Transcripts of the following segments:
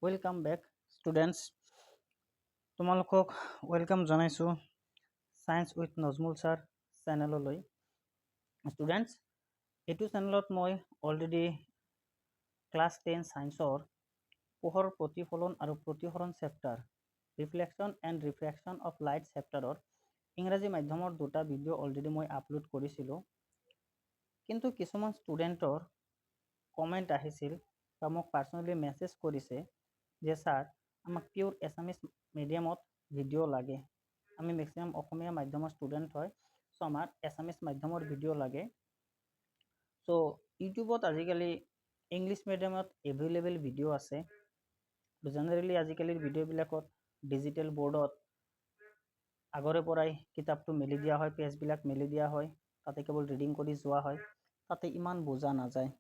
Welcome back students, তোমালোকক welcome জানাইছো science with Nazmul sir চেনেললৈ। স্টুডেন্টস, এইটো চেনেলত মই অলৰেডি ক্লাছ 10 সায়েন্সৰ পোহৰ প্ৰতিফলন আৰু প্ৰতিসৰণ chapter reflection and refraction of light চেপ্টাৰৰ ইংৰাজী মাধ্যমৰ দুটা ভিডিঅ' অলৰেডি মই আপলোড কৰিছিলোঁ। কিন্তু কিছুমান ষ্টুডেণ্টৰ কমেণ্ট আহিছিল বা মোক পাৰ্চনেলি মেছেজ কৰিছে যে স্যাৰ আমাক পিওৰ এছামিজ মিডিয়ামত ভিডিঅ' লাগে। আমি মেক্সিমাম অসমীয়া মাধ্যমৰ ষ্টুডেণ্ট হয়, চ' আমাৰ এছামিজ মাধ্যমৰ ভিডিঅ' লাগে। চ' ইউটিউবত আজিকালি ইংলিছ মিডিয়ামত এভেইলেবল ভিডিঅ' আছে। জেনেৰেলি আজিকালিৰ ভিডিঅ'বিলাকত ডিজিটেল বৰ্ডত আগৰে পৰাই কিতাপটো মেলি দিয়া হয়, পেজবিলাক মেলি দিয়া হয়, তাতে কেৱল ৰিডিং কৰি যোৱা হয়, তাতে ইমান বুজা নাযায়।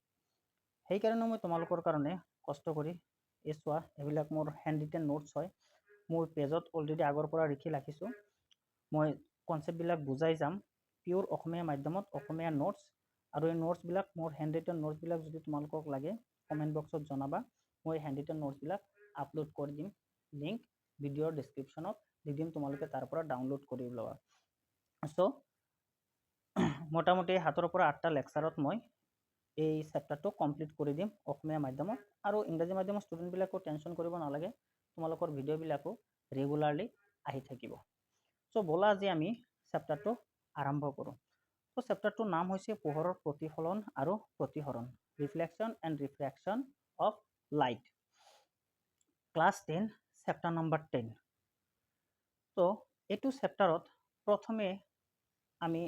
সেইকাৰণে মই তোমালোকৰ কাৰণে কষ্ট কৰি চোৱা, এইবিলাক মোৰ হেণ্ড ৰিটেন নোটছ হয়। মোৰ পেজত অলৰেডি আগৰ পৰা লিখি ৰাখিছোঁ। মই কনচেপ্টবিলাক বুজাই যাম পিওৰ অসমীয়া মাধ্যমত, অসমীয়া নোটছ। আৰু এই নোটছবিলাক মোৰ হেণ্ড ৰিটেন নোটছবিলাক যদি তোমালোকক লাগে কমেণ্ট বক্সত জনাবা। মই হেণ্ড ৰিটেন নোটছবিলাক আপলোড কৰি দিম, লিংক ভিডিঅ'ৰ ডেছক্ৰিপশ্যনত দি দিম, তোমালোকে তাৰ পৰা ডাউনলোড কৰি ল'বা। চ' মোটামুটি 7ৰ পৰা 8টা লেকচাৰত মই এই চেপ্টাৰটো কমপ্লিট কৰি দিম অসমীয়া মাধ্যমত। আৰু ইংৰাজী মাধ্যমৰ ষ্টুডেণ্টবিলাকো টেনশ্যন কৰিব নালাগে, তোমালোকৰ ভিডিঅ'বিলাকো ৰেগুলাৰলি আহি থাকিব। চ' ব'লা আজি আমি চেপ্টাৰটো আৰম্ভ কৰোঁ। চ' চেপ্টাৰটোৰ নাম হৈছে পোহৰৰ প্ৰতিফলন আৰু প্ৰতিসৰণ, reflection and refraction of light, class 10 chapter number 10। ত' এইটো চেপ্টাৰত প্ৰথমে আমি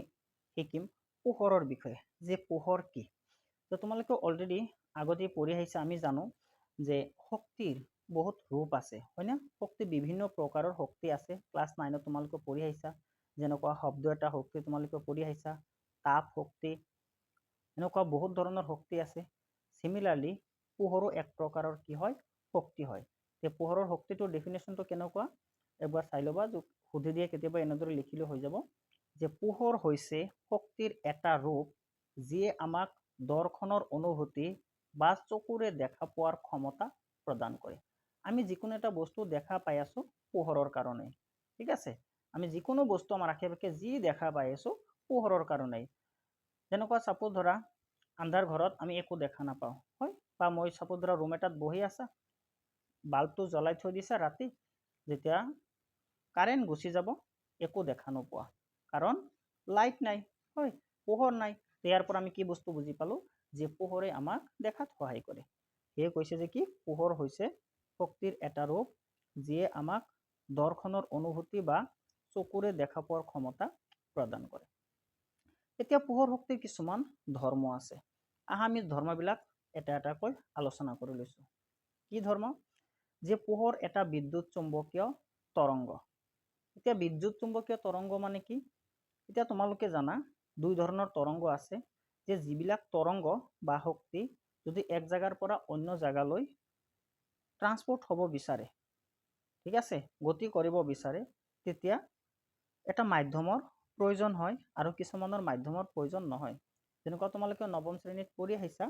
শিকিম পোহৰৰ বিষয়ে, যে পোহৰ কি। তো তোমালোকে অলৰেডি আগতে পঢ়ি আহিছে, আমি জানো যে শক্তিৰ বহুত ৰূপ আছে, হয়নে? শক্তি বিভিন্ন প্ৰকাৰৰ শক্তি আছে। ক্লাছ 9ত তোমালোকে পঢ়ি আহিছা, যেনেকুৱা শব্দ এটা শক্তি তোমালোকে পঢ়ি আহিছা, তাপ শক্তি, এনেকুৱা বহুত ধৰণৰ শক্তি আছে। চিমিলাৰলি পোহৰো এক প্ৰকাৰৰ কি হয়, শক্তি হয়। এই পোহৰৰ শক্তিটোৰ ডেফিনেশ্যনটো কেনেকুৱা এবাৰ চাই ল'বা। সুধি দিয়ে কেতিয়াবা এনেদৰে লিখিলে হৈ যাব যে পোহৰ হৈছে শক্তিৰ এটা ৰূপ যিয়ে আমাক দৰ্শনৰ অনুভূতি বা চকুৰে দেখা পোৱাৰ ক্ষমতা প্ৰদান কৰে। আমি যিকোনো এটা বস্তু দেখা পাই আছো পোহৰৰ কাৰণে, ঠিক আছে? আমি যিকোনো বস্তু আমাৰ আশে পাশে যি দেখা পাই আছো পোহৰৰ কাৰণেই। যেনেকুৱা চাপোজ ধৰা আন্ধাৰ ঘৰত আমি একো দেখা নাপাওঁ, হয়? বা মই চাপোজ ধৰা ৰুম এটাত বহি আছা, বাল্বটো জ্বলাই থৈ দিছা ৰাতি, যেতিয়া কাৰেণ্ট গুচি যাব একো দেখা নোপোৱা, কাৰণ লাইট নাই, হয়? পোহৰ নাই। ইয়াৰ পৰা আমি কি বস্তু বুজি পালো যে পোহৰে আমাক দেখাত সহায় কৰে। সেয়ে কৈছে যে কি পোহৰ হৈছে শক্তিৰ এটা ৰূপ যিয়ে আমাক দৰ্শনৰ অনুভূতি বা চকুৰে দেখা পোৱাৰ ক্ষমতা প্ৰদান কৰে। এতিয়া পোহৰ শক্তিৰ কিছুমান ধৰ্ম আছে। আমি ধৰ্মবিলাক এটা এটাকৈ আলোচনা কৰি লৈছো। কি ধৰ্ম? যে পোহৰ এটা বিদ্যুৎ চুম্বকীয় তৰংগ। এতিয়া বিদ্যুৎ চুম্বকীয় তৰংগ মানে কি? এতিয়া তোমালোকে জানা দুই ধৰণৰ তৰংগ আছে, যে যিবিলাক তৰংগ বা শক্তি যদি এক জায়গাৰ পৰা অন্য জায়গালৈ ট্ৰান্সপোৰ্ট হ'ব বিচাৰে, ঠিক আছে, গতি কৰিব বিচাৰে, তেতিয়া এটা মাধ্যমৰ প্ৰয়োজন হয় আৰু কিছুমানৰ মাধ্যমৰ প্ৰয়োজন নহয়। যেনেকুৱা তোমালোকে নৱম শ্ৰেণীত পঢ়ি আহিছা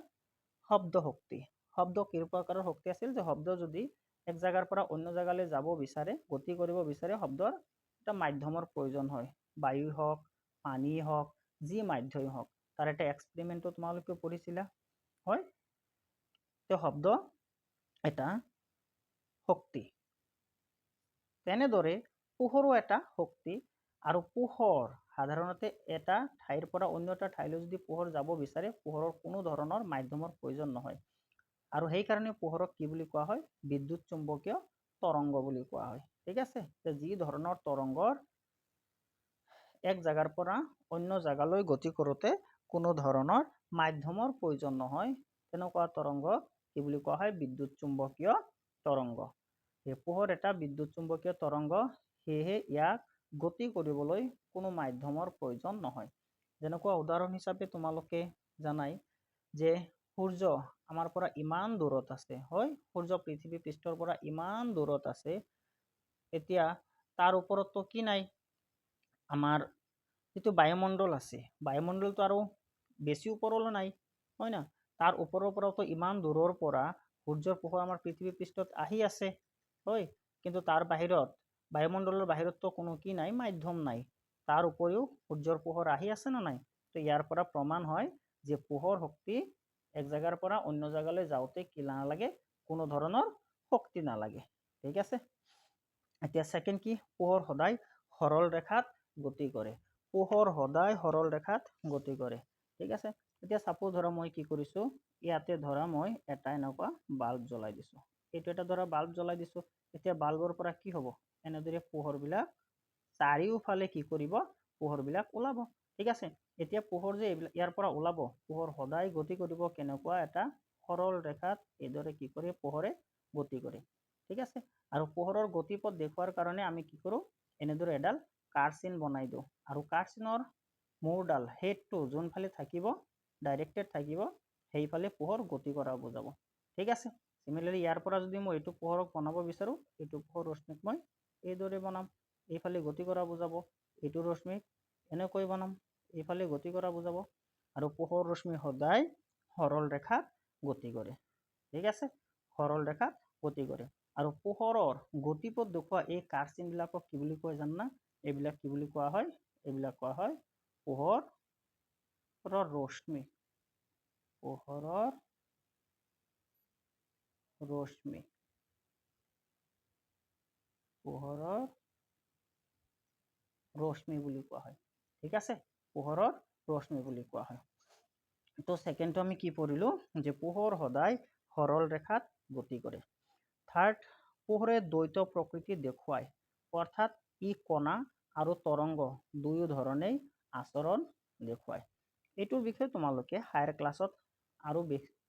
শব্দ শক্তি। শব্দ কেই প্ৰকাৰৰ শক্তি আছিল, যে শব্দ যদি এক জায়গাৰ পৰা অন্য জায়গালৈ যাব বিচাৰে, গতি কৰিব বিচাৰে, শব্দৰ এটা মাধ্যমৰ প্ৰয়োজন হয়। বায়ু হওক, পানী হওক, যি মাধ্যমই হওক, তাৰ এটা এক্সপেৰিমেন্টটো তোমালোকে পঢ়িছিলা, হয়? তো শব্দ এটা শক্তি। তেনেদৰে পোহৰো এটা শক্তি, আৰু পোহৰ সাধাৰণতে এটা ঠাইৰ পৰা অন্য এটা ঠাইলৈ যদি পোহৰ যাব বিচাৰে, পোহৰৰ কোনো ধৰণৰ মাধ্যমৰ প্ৰয়োজন নহয়। আৰু সেইকাৰণে পোহৰক কি বুলি কোৱা হয়? বিদ্যুৎ চুম্বকীয় তৰংগ বুলি কোৱা হয়, ঠিক আছে? যি ধৰণৰ তৰংগৰ এক জায়গাৰ পৰা অন্য জায়গালৈ গতি কৰোঁতে কোনো ধৰণৰ মাধ্যমৰ প্ৰয়োজন নহয়, তেনেকুৱা তৰংগ কি বুলি কোৱা হয়? বিদ্যুৎ চুম্বকীয় তৰংগ। পোহৰ এটা বিদ্যুৎ চুম্বকীয় তৰংগ, সেয়েহে ইয়াক গতি কৰিবলৈ কোনো মাধ্যমৰ প্ৰয়োজন নহয়। যেনেকুৱা উদাহৰণ হিচাপে তোমালোকে জানাই যে সূৰ্য আমাৰ পৰা ইমান দূৰত আছে, হয়? সূৰ্য পৃথিৱী পৃষ্ঠৰ পৰা ইমান দূৰত আছে। এতিয়া তাৰ ওপৰততো কি নাই, আমাৰ যিটো বায়ুমণ্ডল আছে, বায়ুমণ্ডলটো আৰু বেছি ওপৰলৈ নাই, হয় না? তাৰ ওপৰৰ পৰাতো ইমান দূৰৰ পৰা সূৰ্যৰ পোহৰ আমাৰ পৃথিৱী পৃষ্ঠত আহি আছে, হয়, কিন্তু তাৰ বাহিৰত বায়ুমণ্ডলৰ বাহিৰততো কোনো কি নাই, মাধ্যম নাই। তাৰ উপৰিও সূৰ্যৰ পোহৰ আহি আছে না নাই? তো ইয়াৰ পৰা প্ৰমাণ হয় যে পোহৰ শক্তি এক জায়গাৰ পৰা অন্য জায়গালৈ যাওঁতে কি নালাগে, কোনো ধৰণৰ শক্তি নালাগে। ঠিক আছে। এতিয়া সেকেন্ড কি, পোহৰ সদায় সৰল ৰেখাত গতি কৰে। পোহৰ সদায় সৰল ৰেখাত গতি কৰে। ঠিক আছে। এতিয়া সাপোজ ধৰা মই কি কৰিছো, ইয়াতে ধৰা মই এটা এনেকুৱা বাল্ব জ্বলাই দিছো। এইটো এটা ধৰা বাল্ব জ্বলাই দিছো। এতিয়া বাল্বৰ পৰা কি হ'ব, এনেদৰে পোহৰবিলাক চাৰিওফালে কি কৰিব, পোহৰবিলাক ওলাব। ঠিক আছে। এতিয়া পোহৰ যে ইয়াৰ পৰা ওলাব, পোহৰ সদায় গতি কৰিব কেনেকুৱা এটা সৰল ৰেখাত, এইদৰে কি কৰে, পোহৰে গতি কৰে। ঠিক আছে। আৰু পোহৰৰ গতিপথ দেখুৱাৰ কাৰণে আমি কি কৰোঁ, এনেদৰে এডাল কাৰ্চিন বনাই দিওঁ। আৰু কাৰ্চিনৰ মূৰডাল, হেডটো যোনফালে থাকিব, ডাইৰেক্টেড থাকিব, সেইফালে পোহৰ গতি কৰা বুজাব। ঠিক আছে। সিমিলাৰলি ইয়াৰ পৰা যদি মই এইটো পোহৰক বনাব বিচাৰোঁ, এইটো পোহৰ ৰশ্মিক মই এইদৰে বনাম, এইফালে গতি কৰা বুজাব। এইটো ৰশ্মিক এনেকৈ বনাম, এইফালে গতি কৰা বুজাব। আৰু পোহৰ ৰশ্মি সদায় সৰল ৰেখাত গতি কৰে। ঠিক আছে। সৰল ৰেখাত গতি কৰে। আৰু পোহৰৰ গতিপথ দেখুওৱা এই কাৰ্চিনবিলাকক কি বুলি কয় জানা? এইবিলাক কি বুলি কোৱা হয়? এইবিলাক কোৱা হয় পোহৰৰ ৰশ্মি। পোহৰৰ ৰশ্মি। পোহৰৰ ৰশ্মি বুলি কোৱা হয়। ঠিক আছে। পোহৰৰ ৰশ্মি বুলি কোৱা হয়। তো সেকেন্ডটো আমি কি পঢ়িলো, যে পোহৰ সদায় সৰল ৰেখাত গতি কৰে। থাৰ্ড, পোহৰে দ্বৈত প্ৰকৃতি দেখুৱায়, অৰ্থাৎ ই কণা আৰু তৰংগ দুয়ো ধৰণেই আচৰণ দেখুৱায়। এইটোৰ বিষয়ে তোমালোকে হায়াৰ ক্লাছত আৰু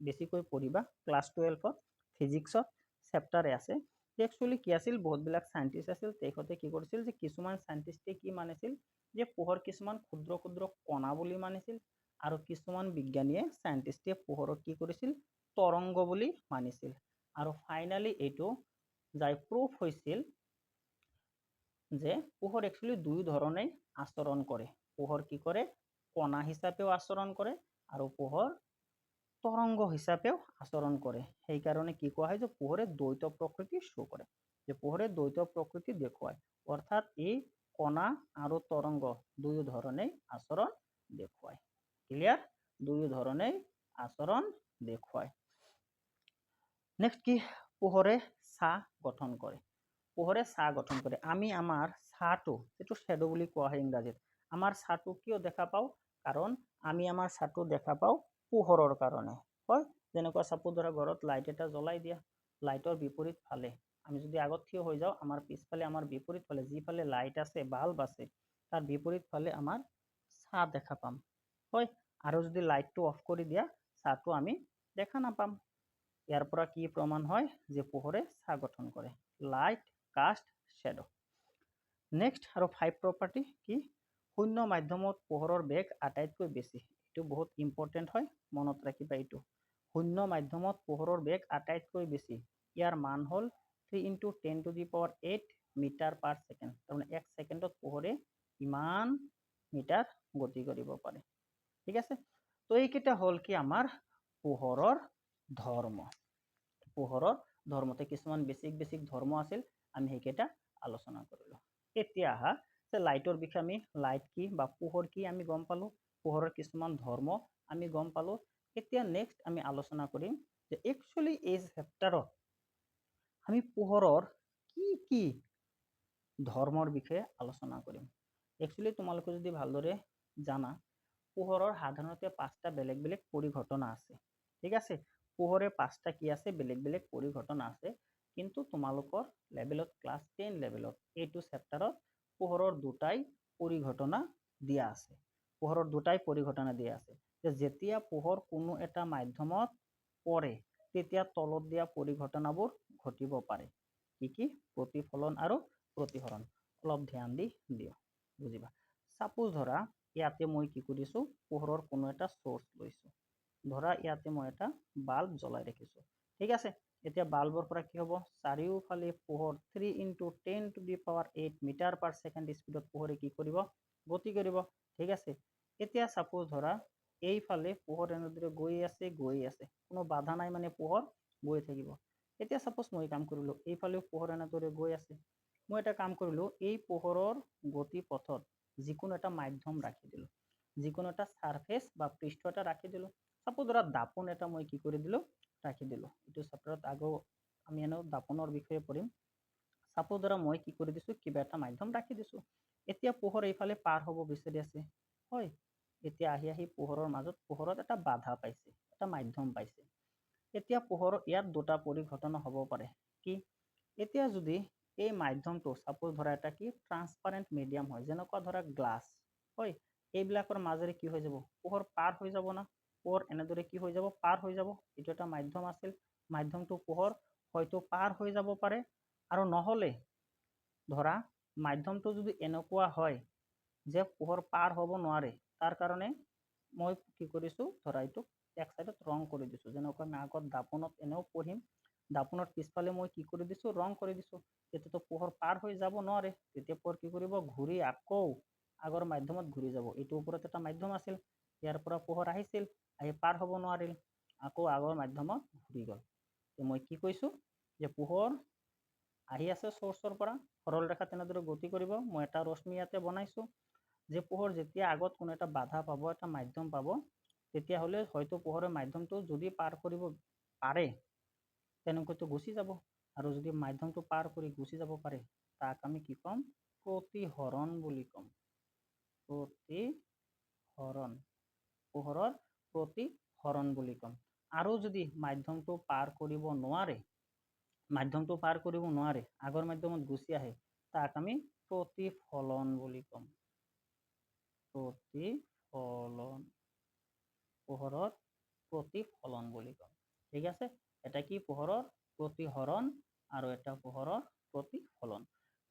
বেছিকৈ পঢ়িবা। ক্লাছ 12ত ফিজিক্সত চেপ্টাৰে আছে। একচুৱেলি কি আছিল, বহুতবিলাক চাইণ্টিষ্ট আছিল, তেখেতে কি কৰিছিল, যে কিছুমান চাইণ্টিষ্টে কি মানিছিল, যে পোহৰ কিছুমান ক্ষুদ্ৰ ক্ষুদ্ৰ কণা বুলি মানিছিল, আৰু কিছুমান বিজ্ঞানীয়ে চাইণ্টিষ্টে পোহৰক কি কৰিছিল, তৰংগ বুলি মানিছিল। আৰু ফাইনালি এইটো যাই প্ৰুফ হৈছিল যে পোহৰ একচুৱেলি দুই ধৰণেই আচৰণ কৰে। পোহৰ কি কৰে, কণা হিচাপেও আচৰণ কৰে, আৰু পোহৰ তৰংগ হিচাপেও আচৰণ কৰে। সেইকাৰণে কি কোৱা হয়, যে পোহৰে দ্বৈত প্ৰকৃতি শ্ব' কৰে, যে পোহৰে দ্বৈত প্ৰকৃতি দেখুৱায়, অৰ্থাৎ এই কণা আৰু তৰংগ দুয়ো ধৰণেই আচৰণ দেখুৱায়। ক্লিয়াৰ? দুয়ো ধৰণেই আচৰণ দেখুৱায়। নেক্সট কি, পোহৰে ছাঁ গঠন কৰে। পোহৰে ছাঁ গঠন কৰে। আমি আমাৰ ছাঁটো, যিটো শ্বেডো বুলি কোৱা হয় ইংৰাজীত, আমাৰ ছাঁটো কিয় দেখা পাওঁ? কাৰণ আমি আমাৰ ছাঁটো দেখা পাওঁ পোহৰৰ কাৰণে। হয়, যেনেকুৱা সাপোজ ধৰা ঘৰত লাইট এটা জ্বলাই দিয়া, লাইটৰ বিপৰীত ফালে আমি যদি আগত থিয় হৈ যাওঁ, আমাৰ পিছফালে আমাৰ বিপৰীত ফালে যিফালে লাইট আছে, বাল্ব আছে, তাৰ বিপৰীত ফালে আমাৰ ছাঁ দেখা পাম। হয়, আৰু যদি লাইটটো অফ কৰি দিয়া, ছাঁটো আমি দেখা নাপাম। ইয়াৰ পৰা কি প্ৰমাণ হয়, যে পোহৰে ছাঁ গঠন কৰে। Light caste shadow. নেক্সট আৰু 5 প্ৰপাৰ্টি কি, শূন্য মাধ্যমত পোহৰৰ বেগ আটাইতকৈ বেছি। এইটো বহুত ইম্পৰ্টেণ্ট হয়, মনত ৰাখিবা এইটো। শূন্য মাধ্যমত পোহৰৰ বেগ আটাইতকৈ বেছি। ইয়াৰ মান হ'ল 3 × 10⁸ মিটাৰ পাৰ ছেকেণ্ড। তাৰমানে 1 ছেকেণ্ডত পোহৰে ইমান মিটাৰ গতি কৰিব পাৰে। ঠিক আছে। তো এইকেইটা হ'ল কি আমাৰ পোহৰৰ ধৰ্ম। পোহৰৰ ধৰ্মতে কিছুমান বেছিক ধৰ্ম আছিল, আমি সেইকেইটা আলোচনা কৰিলোঁ। এতিয়া আহা, যে লাইটৰ বিষয়ে আমি লাইট কি বা পোহৰ কি আমি গম পালোঁ, পোহৰৰ কিছুমান ধৰ্ম আমি গম পালোঁ। এতিয়া নেক্সট আমি আলোচনা কৰিম যে একচুৱেলি এই চেপ্টাৰত আমি পোহৰৰ কি কি ধৰ্মৰ বিষয়ে আলোচনা কৰিম। একচুৱেলি তোমালোকে যদি ভালদৰে জানা, পোহৰৰ সাধাৰণতে 5টা বেলেগ বেলেগ পৰিঘটনা আছে। ঠিক আছে। পোহৰে 5টা কি আছে, বেলেগ বেলেগ পৰিঘটনা আছে। কিন্তু তোমালোকৰ লেভেলত, ক্লাছ 10 লেভেলত এইটো চেপ্টাৰত পোহৰৰ দুটাই পৰিঘটনা দিয়া আছে। পোহৰৰ দুটাই পৰিঘটনা দিয়া আছে, যে যেতিয়া পোহৰ কোনো এটা মাধ্যমত পৰে, তেতিয়া তলত দিয়া পৰিঘটনাবোৰ ঘটিব পাৰে। কি কি? প্ৰতিফলন আৰু প্ৰতিসৰণ। অলপ ধ্যান দি দিওঁ, বুজিবা। সাপোজ ধৰা ইয়াতে মই কি কৰিছো, পোহৰৰ কোনো এটা সোৰ্স লৈছো। ধৰা ইয়াতে মই এটা বাল্ব জ্বলাই ৰাখিছো। ঠিক আছে। এতিয়া বাল্বৰ পৰা কি হ'ব, চাৰিওফালে পোহৰ 3 × 10⁸ মিটাৰ পাৰ ছেকেণ্ড স্পীডত পোহৰে কি কৰিব, গতি কৰিব। ঠিক আছে। এতিয়া সাপোজ ধৰা এইফালে পোহৰ এনেদৰে গৈ আছে, কোনো বাধা নাই, মানে পোহৰ গৈ থাকিব। এতিয়া সাপোজ মই কাম কৰিলোঁ, এইফালেও পোহৰ এনেদৰে গৈ আছে। মই এটা কাম কৰিলোঁ, এই পোহৰৰ গতি পথত যিকোনো এটা মাধ্যম ৰাখি দিলোঁ, যিকোনো এটা সাৰফেস বা পৃষ্ঠ এটা ৰাখি দিলোঁ। সাপোজ ধৰা দাপোন এটা মই কি কৰি দিলোঁ, ৰাখি দিলোঁ। এইটো চেপ্টাৰত আগেও আমি এনেও দাপোনৰ বিষয়ে পঢ়িম। সাপোজ ধৰা মই কি কৰি দিছোঁ, কিবা এটা মাধ্যম ৰাখি দিছোঁ। এতিয়া পোহৰ এইফালে পাৰ হ'ব বিচাৰি আছে, হয়। এতিয়া আহি আহি পোহৰৰ মাজত পোহৰত এটা বাধা পাইছে, এটা মাধ্যম পাইছে। এতিয়া পোহৰ ইয়াত দুটা পৰিঘটনা হ'ব পাৰে। কি? এতিয়া যদি এই মাধ্যমটো সাপোজ ধৰা এটা কি ট্ৰান্সপাৰেণ্ট মিডিয়াম হয়, যেনেকুৱা ধৰা গ্লাছ, হয়। এইবিলাকৰ মাজেৰে কি হৈ যাব, পোহৰ পাৰ হৈ যাব না। পোহৰ এনেদৰে কি হৈ যাব, পাৰ হৈ যাব। এইটো এটা মাধ্যম আছিল, মাধ্যমটো পোহৰ হয়তো পাৰ হৈ যাব পাৰে, আৰু নহ'লে ধৰা মাধ্যমটো যদি এনেকুৱা হয় যে পোহৰ পাৰ হ'ব নোৱাৰে, তাৰ কাৰণে মই কি কৰিছোঁ, ধৰা এইটো এক সাইডত ৰং কৰি দিছোঁ। যেনেকৈ আমি আগত দাপোনত এনেও পঢ়িম, দাপোনৰ পিছফালে মই কি কৰি দিছোঁ, ৰং কৰি দিছোঁ। তেতিয়াতো পোহৰ পাৰ হৈ যাব নোৱাৰে, তেতিয়া পোহৰ কি কৰিব, ঘূৰি আকৌ আগৰ মাধ্যমত ঘূৰি যাব। এইটো ওপৰত এটা মাধ্যম আছিল, ইয়াৰ পৰা পোহৰ আহিছিল, আহি পাৰ হ'ব নোৱাৰিল, আকৌ আগৰ মাধ্যমত ঘূৰি গ'ল। মই কি কৈছোঁ যে পোহৰ আহি আছে চ'ৰ্চৰ পৰা, সৰল ৰেখা তেনেদৰে গতি কৰিব। মই এটা ৰশ্মি ইয়াতে বনাইছোঁ যে পোহৰ যেতিয়া আগত কোনো এটা বাধা পাব, এটা মাধ্যম পাব, তেতিয়াহ'লে হয়তো পোহৰৰ মাধ্যমটো যদি পাৰ কৰিব পাৰে, তেনেকৈতো গুচি যাব। আৰু যদি মাধ্যমটো পাৰ কৰি গুচি যাব পাৰে, তাক আমি কি ক'ম, প্ৰতিহৰণ বুলি ক'ম। প্ৰতিহৰণ, পোহৰৰ প্ৰতিহৰণ বুলি ক'ম। আৰু যদি মাধ্যমটো পাৰ কৰিব নোৱাৰে, মাধ্যমটো পাৰ কৰিব নোৱাৰে, আগৰ মাধ্যমত গুচি আহে, তাক আমি প্ৰতিফলন বুলি ক'ম। প্ৰতিফলন, পোহৰৰ প্ৰতিফলন বুলি ক'ম। ঠিক আছে, এটা কি পোহৰৰ প্ৰতিহৰণ আৰু এটা পোহৰৰ প্ৰতিফলন।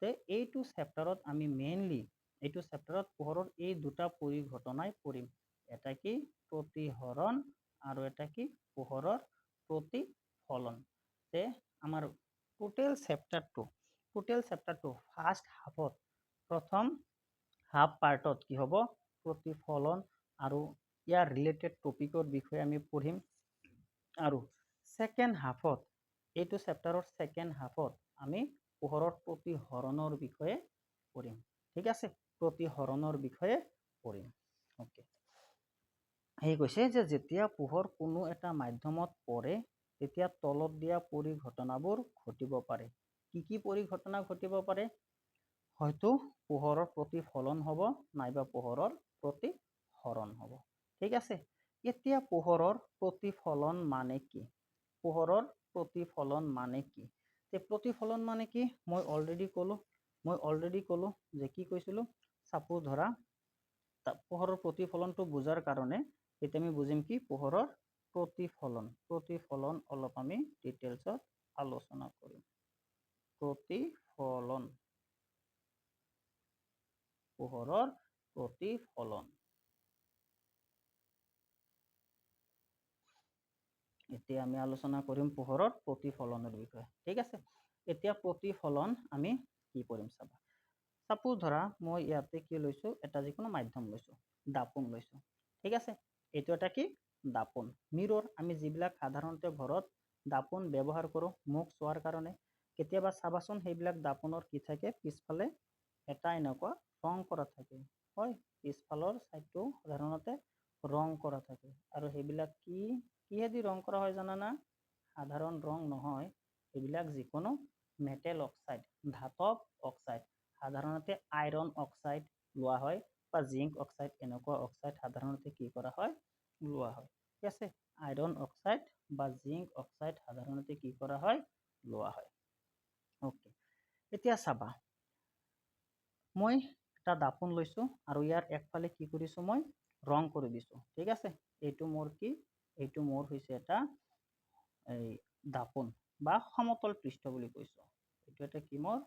তে এইটো চেপ্টাৰত আমি মেইনলি, এইটো চেপ্টাৰত পোহৰৰ এই দুটা পৰিঘটনাই পঢ়িম। এটা কি প্ৰতিহৰণ আৰু এটা কি পোহৰৰ প্ৰতিফলন। তে আমাৰ টোটেল চেপ্টাৰটো ফাৰ্ষ্ট হাফত, প্ৰথম হাফ পাৰ্টত কি হ'ব, প্ৰতিফলন আৰু ইয়াৰ ৰিলেটেড টপিকৰ বিষয়ে আমি পঢ়িম। আৰু ছেকেণ্ড হাফত, এইটো চেপ্টাৰৰ ছেকেণ্ড হাফত আমি পোহৰৰ প্ৰতিহৰণৰ বিষয়ে পঢ়িম। ঠিক আছে, প্ৰতিহৰণৰ বিষয়ে পঢ়িম। অ'কে, সেই কৈছে যে যেতিয়া পোহৰ কোনো এটা মাধ্যমত পৰে, তেতিয়া তলত দিয়া পৰিঘটনাবোৰ ঘটিব পাৰে। কি কি পৰিঘটনা ঘটিব পাৰে? হয়তো পোহৰৰ প্ৰতিফলন হ'ব, নাইবা পোহৰৰ প্ৰতিহৰণ হ'ব। ঠিক আছে, এতিয়া পোহৰৰ প্ৰতিফলন মানে কি? পোহৰৰ প্ৰতিফলন মানে কি? প্ৰতিফলন মানে কি? মই অলৰেডি ক'লো যে কি কৈছিলোঁ, সাপোজ ধৰা পোহৰৰ প্ৰতিফলনটো বুজাৰ কাৰণে এতিয়া আমি বুজিম কি পোহৰৰ প্ৰতিফলন অলপ আমি ডিটেইলছত আলোচনা কৰিম। প্ৰতিফলন, পোহৰৰ প্ৰতিফলন। এতিয়া আমি আলোচনা কৰিম পোহৰৰ প্ৰতিফলনৰ বিষয়ে। ঠিক আছে, এতিয়া প্ৰতিফলন আমি কি কৰিম চাবা। সাপোজ ধৰা মই ইয়াতে কি লৈছোঁ, এটা যিকোনো মাধ্যম লৈছোঁ, দাপোন লৈছোঁ। ঠিক আছে, এইটো এটা কি দাপোন, মিৰৰ। আমি যিবিলাক সাধাৰণতে ঘৰত দাপোন ব্যৱহাৰ কৰোঁ মুখ চোৱাৰ কাৰণে, কেতিয়াবা চাবাচোন সেইবিলাক দাপোনৰ কি থাকে, পিছফালে এটা এনেকুৱা ৰং কৰা থাকে, হয়। পিছফালৰ ছাইডটো সাধাৰণতে ৰং কৰা থাকে। আৰু সেইবিলাক কিহেদি ৰং কৰা হয় জানানা? সাধাৰণ ৰং নহয়, এইবিলাক যিকোনো মেটেল অক্সাইড, ধাতৱ অক্সাইড, সাধাৰণতে আইৰণ অক্সাইড লোৱা হয়, বা জিংক অক্সাইড, এনেকুৱা অক্সাইড সাধাৰণতে কি কৰা হয়, লোৱা হয়। ঠিক আছে, আইৰণ অক্সাইড বা জিংক অক্সাইড সাধাৰণতে কি কৰা হয়, লোৱা হয়। অ'কে, এতিয়া চাবা, মই এটা দাপোন লৈছোঁ আৰু ইয়াৰ একফালে কি কৰিছোঁ, মই ৰং কৰি দিছোঁ। ঠিক আছে, এইটো মোৰ কি, এইটো মোৰ হৈছে এটা এই দাপোন বা সমতল পৃষ্ঠ বুলি কৈছোঁ। এইটো এটা কি, মোৰ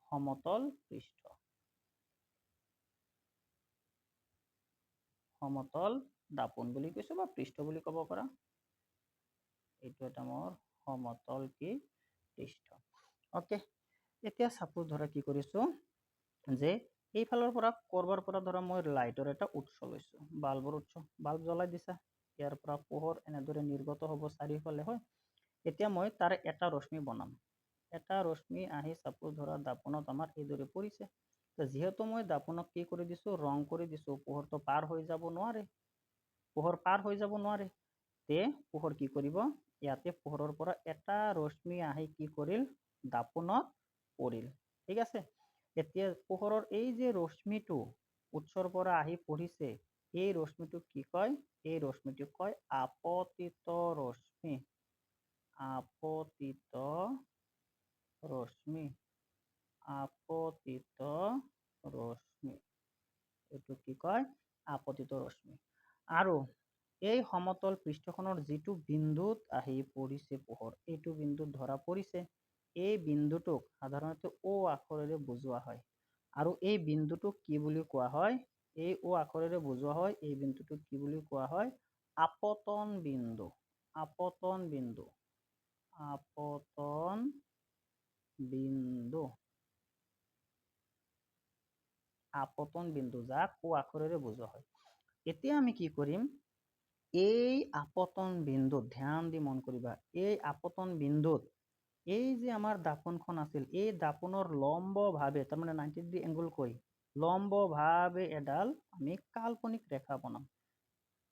সমতল পৃষ্ঠ, সমতল দাপোন বুলি কৈছোঁ বা পৃষ্ঠ বুলি ক'ব পাৰা। এইটো এটা মোৰ সমতল কি পৃষ্ঠ। অ'কে, এতিয়া সাপোজ ধৰা কি কৰিছোঁ যে এইফালৰ পৰা কৰবাৰ পৰা ধৰা মই লাইটৰ এটা উৎস লৈছোঁ, বাল্বৰ উৎস, বাল্ব জ্বলাই দিছা, ইয়াৰ পৰা পোহৰ এনেদৰে নিৰ্গত হ'ব চাৰিওফালে, হয়। এতিয়া মই তাৰে এটা ৰশ্মি বনাম। এটা ৰশ্মি আহি সাপোজ ধৰা দাপোনত আমাৰ এইদৰে পৰিছে। তো যেহেতু মই দাপোনক কি কৰি দিছোঁ, ৰং কৰি দিছোঁ, পোহৰটো পাৰ হৈ যাব নোৱাৰে, পোহৰ পাৰ হৈ যাব নোৱাৰে। তে পোহৰ কি কৰিব, ইয়াতে পোহৰৰ পৰা এটা ৰশ্মি আহি কি কৰিল, দাপোনত পৰিল। ঠিক আছে। এতিয়া পোহৰৰ এই যে ৰশ্মিটো উৎসৰ পৰা আহি পৰিছে, এই ৰশ্মিটোক কি কয়, এই ৰশ্মিটোক কয় আপতিত ৰশ্মি। আপতিত ৰশ্মি, আপতিত ৰশ্মি, এইটো কি কয়, আপতিত ৰশ্মি। আৰু এই সমতল পৃষ্ঠখনৰ যিটো বিন্দুত আহি পৰিছে পোহৰ, এইটো বিন্দুত ধৰা পৰিছে, এই বিন্দুটোক সাধাৰণতে O আখৰেৰে বুজোৱা হয়। আৰু এই বিন্দুটোক কি বুলি কোৱা হয়, এই O আখৰেৰে বুজোৱা হয়, এই বিন্দুটোক কি বুলি কোৱা হয়, আপতন বিন্দু। আপতন বিন্দু, আপতন বিন্দু, আপতন বিন্দু, যাক O আখৰেৰে বুজোৱা হয়। এতিয়া আমি কি কৰিম, এই আপতন বিন্দুত ধ্যান দি মন কৰিবা, এই আপতন বিন্দুত এই যে আমাৰ দাপোনখন আছিল, এই দাপোনৰ লম্বভাৱে, তাৰমানে 90 ডিগ্ৰী এংগল কৈ লম্বভাৱে এডাল আমি কাল্পনিক ৰেখা বনাম।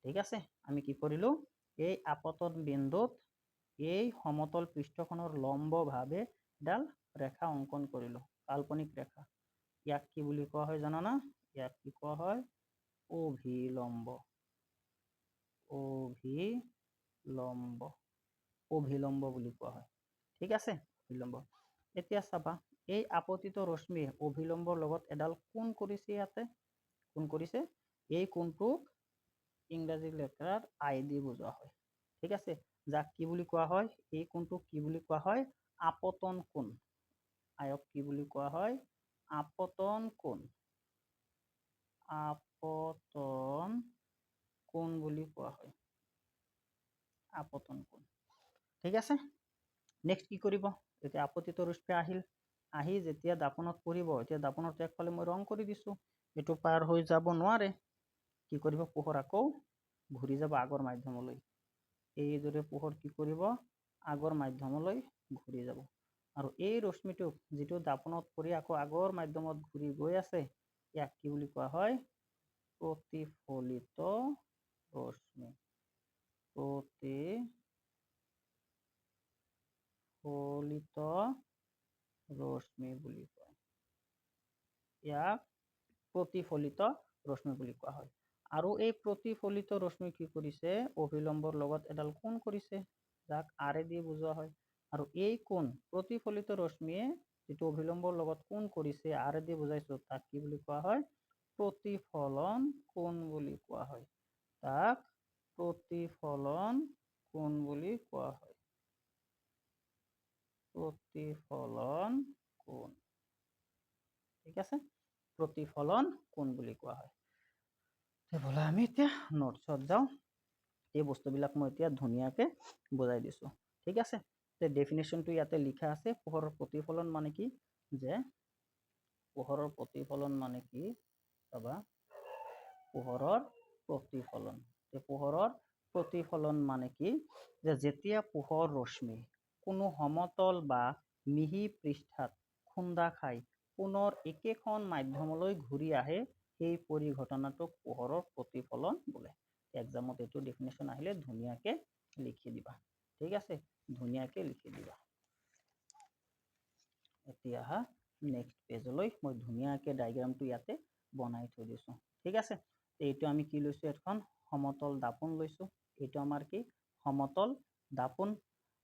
ঠিক আছে। আমি কি কৰিলো, এই আপতন বিন্দুত এই সমতল পৃষ্ঠখনৰ লম্বভাৱে এডাল ৰেখা অংকন কৰিলো, কাল্পনিক ৰেখা। ইয়াক কি বুলি কোৱা হয় জানানা? ইয়াক কি কোৱা হয়, অভিলম্ব। অভিলম্ব, অভিলম্ব বুলি কোৱা হয়। ঠিক আছে, অভিলম্ব। এতিয়া চাবা, এই আপতিত ৰশ্মি অভিলম্বৰ লগত এডাল কোণ কৰিছে, ইয়াতে কোণ কৰিছে, এই কোণটোক ইংৰাজী লেটাৰ আই দি বুজোৱা হয়। ঠিক আছে, যাক কি বুলি কোৱা হয়, এই কোণটোক কি বুলি কোৱা হয়, আপতন কোণ। আয়ক কি বুলি কোৱা হয়, আপতন কোণ। আপতন কোণ বুলি কোৱা হয়, আপতন কোণ। ঠিক আছে। নেক্সট কি কৰিব, এতিয়া আপতিত ৰশ্মি আহিল, আহি যেতিয়া দাপোনত পৰিব, এতিয়া দাপোনত একফালে মই ৰং কৰি দিছোঁ, এইটো পাৰ হৈ যাব নোৱাৰে। কি কৰিব, পোহৰ আকৌ ঘূৰি যাব আগৰ মাধ্যমলৈ। এইদৰে পোহৰ কি কৰিব, আগৰ মাধ্যমলৈ ঘূৰি যাব। আৰু এই ৰশ্মিটোক যিটো দাপোনত পৰি আকৌ আগৰ মাধ্যমত ঘূৰি গৈ আছে, ইয়াক কি বুলি কোৱা হয়, প্ৰতিফলিত ৰশ্মি। প্ৰতিফলিত ৰশ্মি বুলি কয়, ইয়াক প্ৰতিফলিত ৰশ্মি বুলি কোৱা হয়। আৰু এই প্ৰতিফলিত ৰশ্মি কি কৰিছে, অভিলম্বৰ লগত এডাল কোণ কৰিছে, যাক আৰে দি বুজোৱা হয়। আৰু এই কোণ, প্ৰতিফলিত ৰশ্মিয়ে যিটো অভিলম্বৰ লগত কোণ কৰিছে, আৰে দি বুজাইছো, তাক কি বুলি কোৱা হয়, প্ৰতিফলন কোণ বুলি কোৱা হয়। তাক প্ৰতিফলন কোণ বুলি কোৱা হয়, প্ৰতিফলন কোণ। ঠিক আছে, প্ৰতিফলন কোণ বুলি কোৱা হয়। ব'লা আমি এতিয়া নোটছত যাওঁ। এই বস্তুবিলাক মই এতিয়া ধুনীয়াকৈ বুজাই দিছোঁ। ঠিক আছে, ডেফিনেশ্যনটো ইয়াতে লিখা আছে। পোহৰৰ প্ৰতিফলন মানে কি, যে পোহৰৰ প্ৰতিফলন মানে কি, চাবা, পোহৰৰ প্ৰতিফলন, পোহৰৰ প্ৰতিফলন মানে কি, যে যেতিয়া পোহৰ ৰশ্মি কোনো সমতল বা মিহি পৃষ্ঠাত খুন্দা খাই পুনৰ একেখন মাধ্যমলৈ ঘূৰি আহে, সেই পৰিঘটনাটোক পোহৰৰ প্ৰতিফলন বোলে। এক্সামত এইটো ডেফিনেশ্যন আহিলে ধুনীয়াকৈ লিখি দিবা। ঠিক আছে, ধুনীয়াকৈ লিখি দিবা। এতিয়া নেক্সট পেজলৈ মই ধুনীয়াকৈ ডায়েগ্ৰামটো ইয়াতে বনাই থৈ দিছোঁ। ঠিক আছে, এইটো আমি কি লৈছোঁ, এখন সমতল দাপোন লৈছোঁ। এইটো আমাৰ কি, সমতল দাপোন।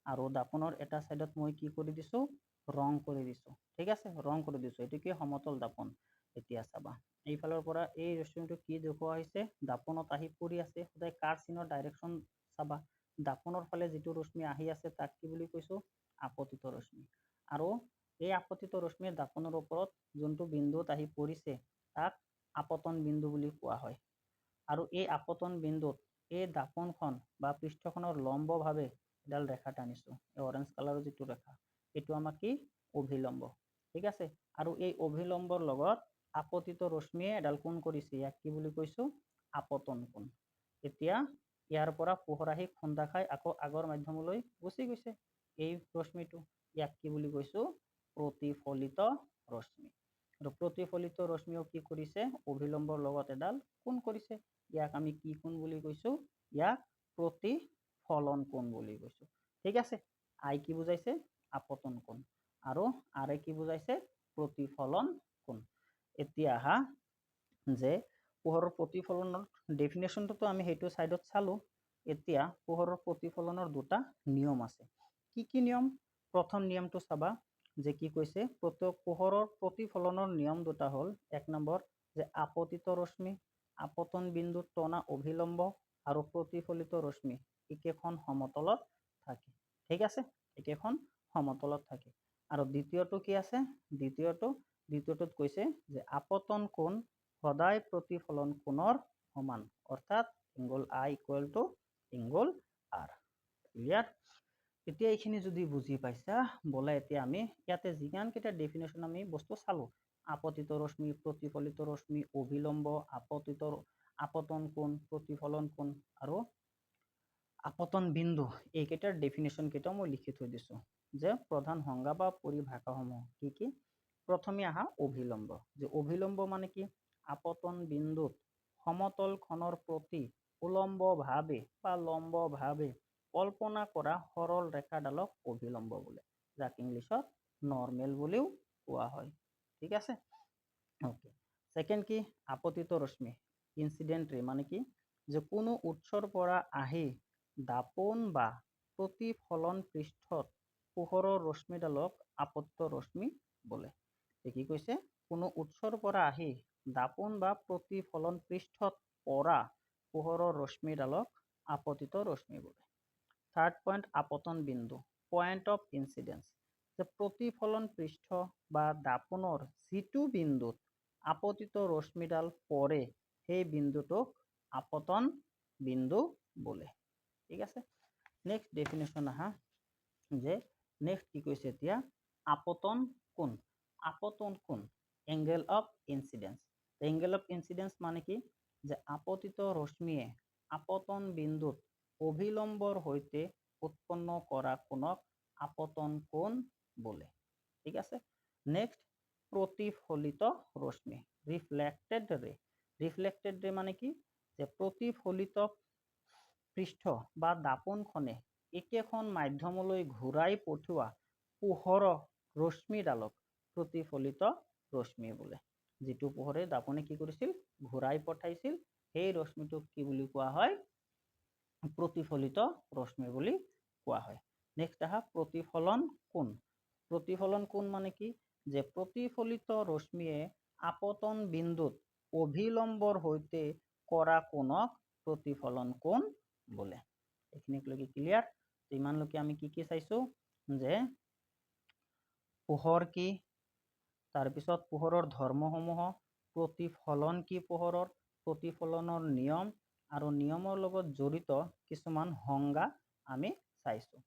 আৰু দাপোনৰ এটা চাইডত মই কি কৰি দিছোঁ, ৰং কৰি দিছোঁ। ঠিক আছে, ৰং কৰি দিছোঁ, এইটো কি, সমতল দাপোন। এতিয়া চাবা, এইফালৰ পৰা এই ৰশ্মিটো কি দেখুওৱা হৈছে, দাপোনত আহি পৰি আছে। সদায় কাৰ চিনৰ ডাইৰেকশ্যন চাবা, দাপোনৰ ফালে যিটো ৰশ্মি আহি আছে, তাক কি বুলি কৈছোঁ, আপতিত ৰশ্মি। আৰু এই আপতিত ৰশ্মিয়ে দাপোনৰ ওপৰত যোনটো বিন্দুত আহি পৰিছে, তাক আপতন বিন্দু বুলি কোৱা হয়। আৰু এই আপতন বিন্দুত এই দাপোনখন বা পৃষ্ঠখনৰ লম্বভাৱে এডাল ৰেখা টানিছোঁ, এই অৰেঞ্জ কালাৰৰ যিটো ৰেখা, এইটো আমাক কি, অভিলম্ব। ঠিক আছে, আৰু এই অভিলম্বৰ লগত আপতিত ৰশ্মিয়ে এডাল কোণ কৰিছে, ইয়াক কি বুলি কৈছোঁ, আপতন কোণ। এতিয়া ইয়াৰ পৰা পোহৰ আহি খুন্দা খাই আকৌ আগৰ মাধ্যমলৈ গুচি গৈছে। এই ৰশ্মিটো ইয়াক কি বুলি কৈছো প্ৰতিফলিত ৰশ্মি আৰু প্ৰতিফলিত ৰশ্মিও কি কৰিছে অভিলম্বৰ লগত এডাল কোণ কৰিছে ইয়াক আমি কি কোণ বুলি কৈছো ইয়াক প্ৰতিফলন কোণ বুলি কৈছো ঠিক আছে আই কি বুজাইছে আপতন কোণ আৰু আৰে কি বুজাইছে প্ৰতিফলন কোণ এতিয়া আহা যে পোহৰৰ প্ৰতিফলনৰ ডেফিনেশ্যনটো আমি সেইটো সাইডত চালো এতিয়া পোহৰৰ প্ৰতিফলনৰ দুটা নিয়ম আছে কি নিয়ম প্ৰথম নিয়মটো চাবা যে কি কৈছে পোহৰৰ প্ৰতিফলনৰ নিয়ম দুটা হল এক নম্বৰ যে আপতিত ৰশ্মি আপতন বিন্দুত টনা অভিলম্ব আৰু প্ৰতিফলিত ৰশ্মি একেখন সমতলত থাকে ঠিক আছে একেখন সমতলত থাকে আৰু দ্বিতীয়টো কি আছে দ্বিতীয়টোত কৈছে যে আপতন কোণ সদায় প্ৰতিফলন কোণৰ সমান অৰ্থাৎ angle I equal to angle R clear এতিয়া এইখিনি যদি বুজি পাইছা বলা এতিয়া আমি ইয়াতে যিমান কেইটা ডেফিনেশ্যন আমি বস্তু চালো আপতিত ৰশ্মি প্ৰতিফলিত ৰশ্মি অভিলম্ব আপতন কোণ প্ৰতিফলন কোণ আৰু আপতন বিন্দু এইকেইটাৰ ডেফিনেশ্যন কেইটা মই লিখি থৈ দিছো যে প্ৰধান সংজ্ঞা বা পৰিভাষাসমূহ কি প্ৰথমে আহা অভিলম্ব যে অভিলম্ব মানে কি আপতন বিন্দুত সমতলখনৰ প্ৰতি উলম্বভাৱে বা লম্বভাৱে কল্পনা কৰা সৰল ৰেখাডালক অভিলম্ব বোলে যাক ইংলিছত নৰ্মেল বুলিও কোৱা হয় ঠিক আছে ওকে সেকেন্ড কি আপতিত ৰশ্মি ইনসিডেন্ট ৰে মানে কি যে কোনো উৎসৰ পৰা আহি দাপন বা প্ৰতিফলন পৃষ্ঠত পোহৰৰ ৰশ্মিডালক আপতিত ৰশ্মি বোলে কি কৈছে কোনো উৎসৰ পৰা আহি দাপন বা প্ৰতিফলন পৃষ্ঠত পৰা পোহৰৰ ৰশ্মিডালক আপতিত ৰশ্মি বোলে থাৰ্ড পইণ্ট আপতন বিন্দু পইণ্ট অফ ইনসিডেন্স যে প্ৰতিফলন পৃষ্ঠ বা দাপনৰ যিটো বিন্দুত আপতিত ৰশ্মিডাল পৰে সেই বিন্দুটোক আপতন বিন্দু বোলে ঠিক আছে নেক্সট ডেফিনেশ্যন আহা যে নেক্সট কি কৈছে এতিয়া আপতন কোণ এংগেল অফ ইনসিডেন্স মানে কি যে আপতিত ৰশ্মিয়ে আপতন বিন্দুত অভিলম্বৰ সৈতে উৎপন্ন কৰা কোণক আপতন কোণ বোলে ঠিক আছে নেক্সট প্ৰতিফলিত ৰশ্মি ৰিফ্লেক্টেড ৰে মানে কি যে প্ৰতিফলিত পৃষ্ঠ বা দাপনখনে একেখন মাধ্যমলৈ ঘূৰাই পঠোৱা পোহৰৰ ৰশ্মিডালক প্ৰতিফলিত ৰশ্মি বোলে যিটো পোহৰে দাপনে কি কৰিছিল ঘূৰাই পঠাইছিল সেই ৰশ্মিটোক কি বুলি কোৱা হয় প্ৰতিফলিত ৰশ্মি বুলি কোৱা হয় নেক্সট আহা প্ৰতিফলন কোণ মানে কি যে প্ৰতিফলিত ৰশ্মিয়ে আপতন বিন্দুত অভিলম্বৰ সৈতে কৰা কোণক প্ৰতিফলন কোণ বোলে এইখিনিলৈকে ক্লিয়াৰ ইমানলৈকে আমি কি চাইছো যে পোহৰ কি তাৰপিছত পোহৰৰ ধৰ্মসমূহ প্ৰতিফলন কি পোহৰৰ প্ৰতিফলনৰ নিয়ম আৰু নিয়মৰ লগত জড়িত কিছুমান সংজ্ঞা আমি চাইছো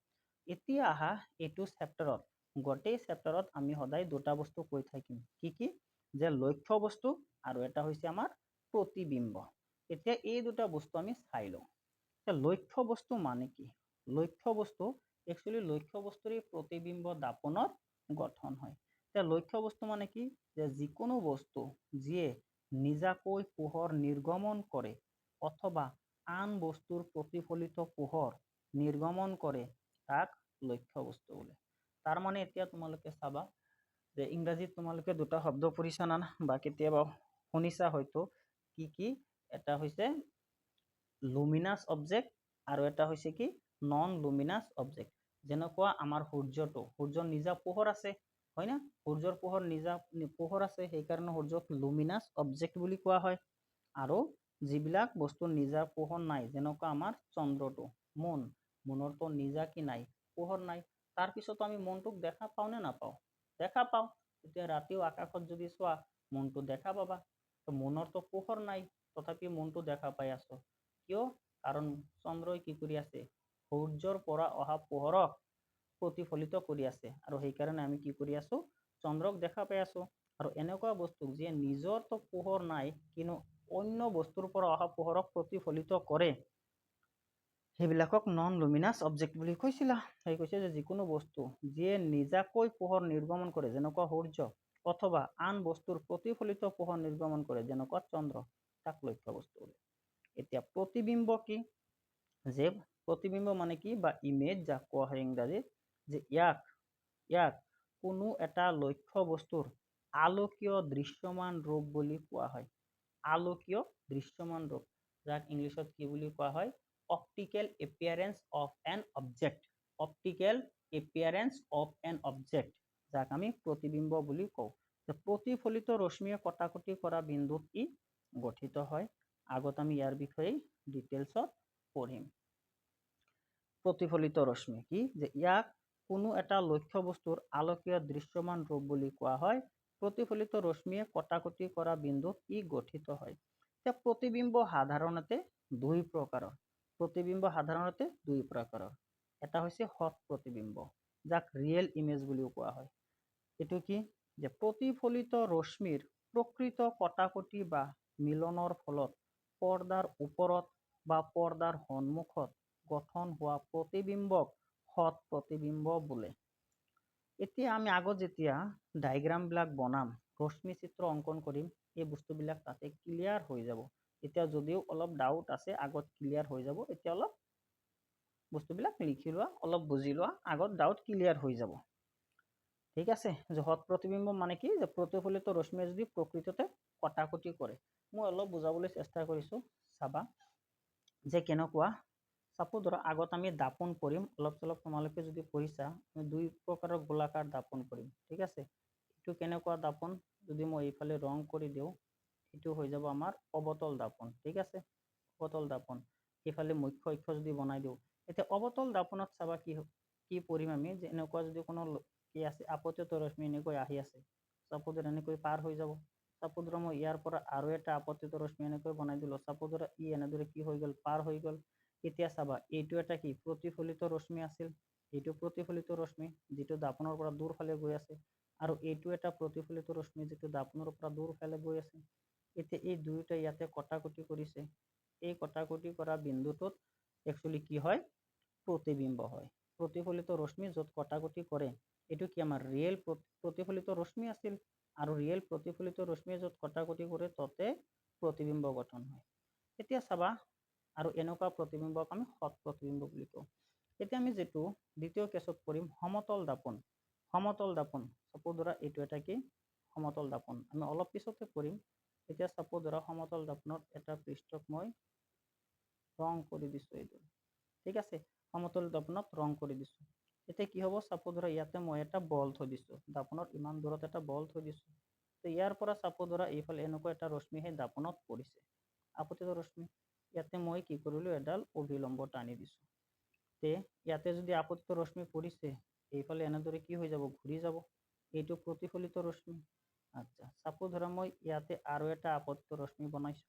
এতিয়া আহা এইটো চেপ্টাৰত গোটেই চেপ্টাৰত আমি সদায় দুটা বস্তু কৈ থাকিম কি যে লক্ষ্য বস্তু আৰু এটা হৈছে আমাৰ প্ৰতিবিম্ব এতিয়া এই দুটা বস্তু আমি চাই লওঁ লক্ষ্য বস্তু মানে কি লক্ষ্য বস্তু একচুয়ালি লক্ষ্য বস্তুৰ প্ৰতিবিম্ব দাপনৰ গঠন হয় লক্ষ্য বস্তু মানে কি যে যিকোনো বস্তু যিয়ে নিজাকৈ পোহৰ নিৰ্গমন কৰে অথবা আন বস্তুৰ প্ৰতিফলিত পোহৰ নিৰ্গমন কৰে তাক লক্ষ্য বস্তু বোলে তাৰ মানে এতিয়া তোমালোকে চাবা যে ইংৰাজীত তোমালোকে দুটা শব্দ পঢ়িছা না বা কেতিয়াবা শুনিছা হয়তো কি এটা হৈছে লুমিনাছ অবজেক্ট আৰু এটা হৈছে কি নন লুমিনাছ অবজেক্ট যেনেকুৱা আমাৰ সূৰ্যৰ নিজা পোহৰ আছে হয় না সূৰ্যৰ পোহৰ নিজা পোহৰ আছে সেই কাৰণে সূৰ্যক লুমিনাছ অবজেক্ট বুলি কোৱা হয় আৰু যিবিলাক বস্তু নিজা পোহৰ নাই যেনেকুৱা আমাৰ চন্দ্ৰটো মুনৰটো নিজা কি নাই পোহৰ নাই তাৰ পিছত আমি মনটোক দেখা পাও নে নাপাও দেখা পাও এতিয়া ৰাতিও আকাশত যদি চোৱা মনটো দেখা পাবা তো মুনৰটো পোহৰ নাই তথাপি মনটো দেখা পাই আছো কিয় কাৰণ চন্দ্ৰই কি কৰি আছে সূৰ্যৰ পৰা অহা পোহৰক প্ৰতিফলিত কৰি আছে আৰু সেই কাৰণে আমি কি কৰি আছো চন্দ্ৰক দেখা পাই আছো আৰু এনেকুৱা বস্তু যে নিজৰ তো পোহৰ নাই কিন্তু অন্য বস্তুৰ পৰা অহা পোহৰক প্ৰতিফলিত কৰে সেইবিলাকক নন লুমিনাছ অবজেক্ট বুলি কৈছিলা। সেই কৈছে যে যিকোনো বস্তু যিয়ে নিজাকৈ পোহৰ নিৰ্গমন কৰে যেনেকুৱা সূৰ্য অথবা আন বস্তুৰ প্ৰতিফলিত পোহৰ নিৰ্গমন কৰে যেনেকুৱা চন্দ্ৰ, তাক লক্ষ্য বস্তু বোলে। এতিয়া প্ৰতিবিম্ব কি? যে প্ৰতিবিম্ব মানে কি বা ইমেজ যাক কোৱা হয় ইংৰাজীত, যে ইয়াক কোনো এটা লক্ষ্য বস্তুৰ আলোকীয় দৃশ্যমান ৰূপ বুলি কোৱা হয়। আলোকীয় দৃশ্যমান ৰূপ, যাক ইংলিছত কি বুলি কোৱা হয়? Optical appearance of an object. Optical appearance of an object, যাক আমি প্ৰতিবিম্ব বুলি কওঁ। প্ৰতিফলিত ৰশ্মিয়ে কটাকটি কৰা বিন্দুত ই গঠিত হয়। আগত আমি ইয়াৰ বিষয়ে ডিটেইলছত পঢ়িম। প্ৰতিফলিত ৰশ্মি কি? যে ইয়াক কোনো এটা লক্ষ্য বস্তুৰ আলোকীয় দৃশ্যমান ৰূপ বুলি কোৱা হয়। প্ৰতিফলিত ৰশ্মিয়ে কটাকটি কৰা বিন্দুত ই গঠিত হয়। এতিয়া প্ৰতিবিম্ব সাধাৰণতে দুই প্ৰকাৰৰ। প্ৰতিবিম্ব সাধাৰণতে দুই প্ৰকাৰৰ। এটা হৈছে হট প্ৰতিবিম্ব, যাক ৰিয়েল ইমেজ বুলিও কোৱা হয়। এইটো কি? যে প্ৰতিফলিত ৰশ্মিৰ প্ৰকৃত কটাকটি বা মিলনৰ ফলত পৰ্দাৰ ওপৰত বা পৰ্দাৰ সন্মুখত গঠন হোৱা প্ৰতিবিম্বক হট প্ৰতিবিম্ব বোলে। এতিয়া আমি আগত যেতিয়া ডায়েগ্ৰামবিলাক বনাম, ৰশ্মি চিত্ৰ অংকন কৰিম, এই বস্তুবিলাক তাতে ক্লিয়াৰ হৈ যাব। এতিয়া যদিও অলপ ডাউট আছে, আগত ক্লিয়াৰ হৈ যাব। এতিয়া অলপ বস্তুবিলাক লিখি লোৱা, অলপ বুজি লোৱা, আগত ডাউট ক্লিয়াৰ হৈ যাব। ঠিক আছে? যে হট প্ৰতিবিম্ব মানে কি? যে প্ৰতিফলিত ৰশ্মিয়ে যদি প্ৰকৃততে কটাকটি কৰে। মই অলপ বুজাবলৈ চেষ্টা কৰিছোঁ, চাবা যে কেনেকুৱা। সাপোজ ধৰা আগত আমি দাপন কৰিম, অলপ চলপ তোমালোকে যদি পঢ়িছা, আমি দুই প্ৰকাৰৰ গোলাকাৰ দাপন কৰিম। ঠিক আছে? এইটো কেনেকুৱা দাপন? যদি মই এইফালে ৰং কৰি দিওঁ, এইটো হৈ যাব আমাৰ অৱতল দাপন। ঠিক আছে? অৱতল দাপন। এইফালে মুখ্য অক্ষ যদি বনাই দিওঁ, এতিয়া অৱতল দাপনত চাবা কি পঢ়িম আমি, যে এনেকুৱা যদি কোনো কি আছে আপতিত ৰশ্মি এনেকৈ আহি আছে, সাপোজ এনেকৈ পাৰ হৈ যাব। সাপোজ মই ইয়াৰ পৰা আৰু এটা আপতিত ৰশ্মি এনেকৈ বনাই দিলো, সাপোজ ই এনেদৰে কি হৈ গ'ল? পাৰ হৈ গ'ল। এতিয়া চাবা এইটো এটা কি? প্ৰতিফলিত ৰশ্মি আছিল। এইটো প্ৰতিফলিত ৰশ্মি, যিটো দাপনৰ পৰা দূৰ ফালে গৈ আছে, আৰু এইটো এটা প্ৰতিফলিত ৰশ্মি, যিটো দাপনৰ পৰা দূৰ ফালে গৈ আছে। এতিয়া এই দুয়োটা ইয়াতে কটাকটি কৰিছে। এই কটাকটি কৰা বিন্দুটোত একচুৱেলি কি হয়? প্ৰতিবিম্ব হয়। প্ৰতিফলিত ৰশ্মি য'ত কটাকটি কৰে, এইটো কি আমাৰ ৰিয়েল প্ৰতিফলিত ৰশ্মি আছিল, আৰু ৰিয়েল প্ৰতিফলিত ৰশ্মিয়ে য'ত কটাকটি কৰে ততে প্ৰতিবিম্ব গঠন হয়। এতিয়া চাবা, আৰু এনেকুৱা প্ৰতিবিম্বক আমি হট প্ৰতিবিম্ব বুলি কওঁ। এতিয়া আমি যিটো দ্বিতীয় কেছত কৰিম, সমতল দাপন। সমতল দাপন, সাপোজ ধৰা এইটো এটা কি? সমতল দাপন। আমি অলপ পিছতে কৰিম। এতিয়া সাপোজ ধৰা সমতল দাপনত এটা পৃষ্ঠক মই ৰং কৰি দিছো এইটো। ঠিক আছে? সমতল দাপনত ৰং কৰি দিছো। এতিয়া কি হ'ব? সাপোজ ধৰা ইয়াতে মই এটা বল থৈ দিছো, দাপনৰ ইমান দূৰত এটা বল থৈ দিছো। তো ইয়াৰ পৰা সাপোজ ধৰা এইফালে এনেকুৱা এটা ৰশ্মি সেই দাপনত পৰিছে, আপতিত ৰশ্মি। ইয়াতে মই কি কৰিলো? এডাল অভিলম্ব টানি দিছো। তে ইয়াতে যদি আপতিত ৰশ্মি পৰিছে, এইফালে এনেদৰে কি হৈ যাব? ঘূৰি যাব। এইটো প্ৰতিফলিত ৰশ্মি। আচ্ছা, সাপোজ ধৰা মই ইয়াতে আৰু এটা আপতিত ৰশ্মি বনাইছো,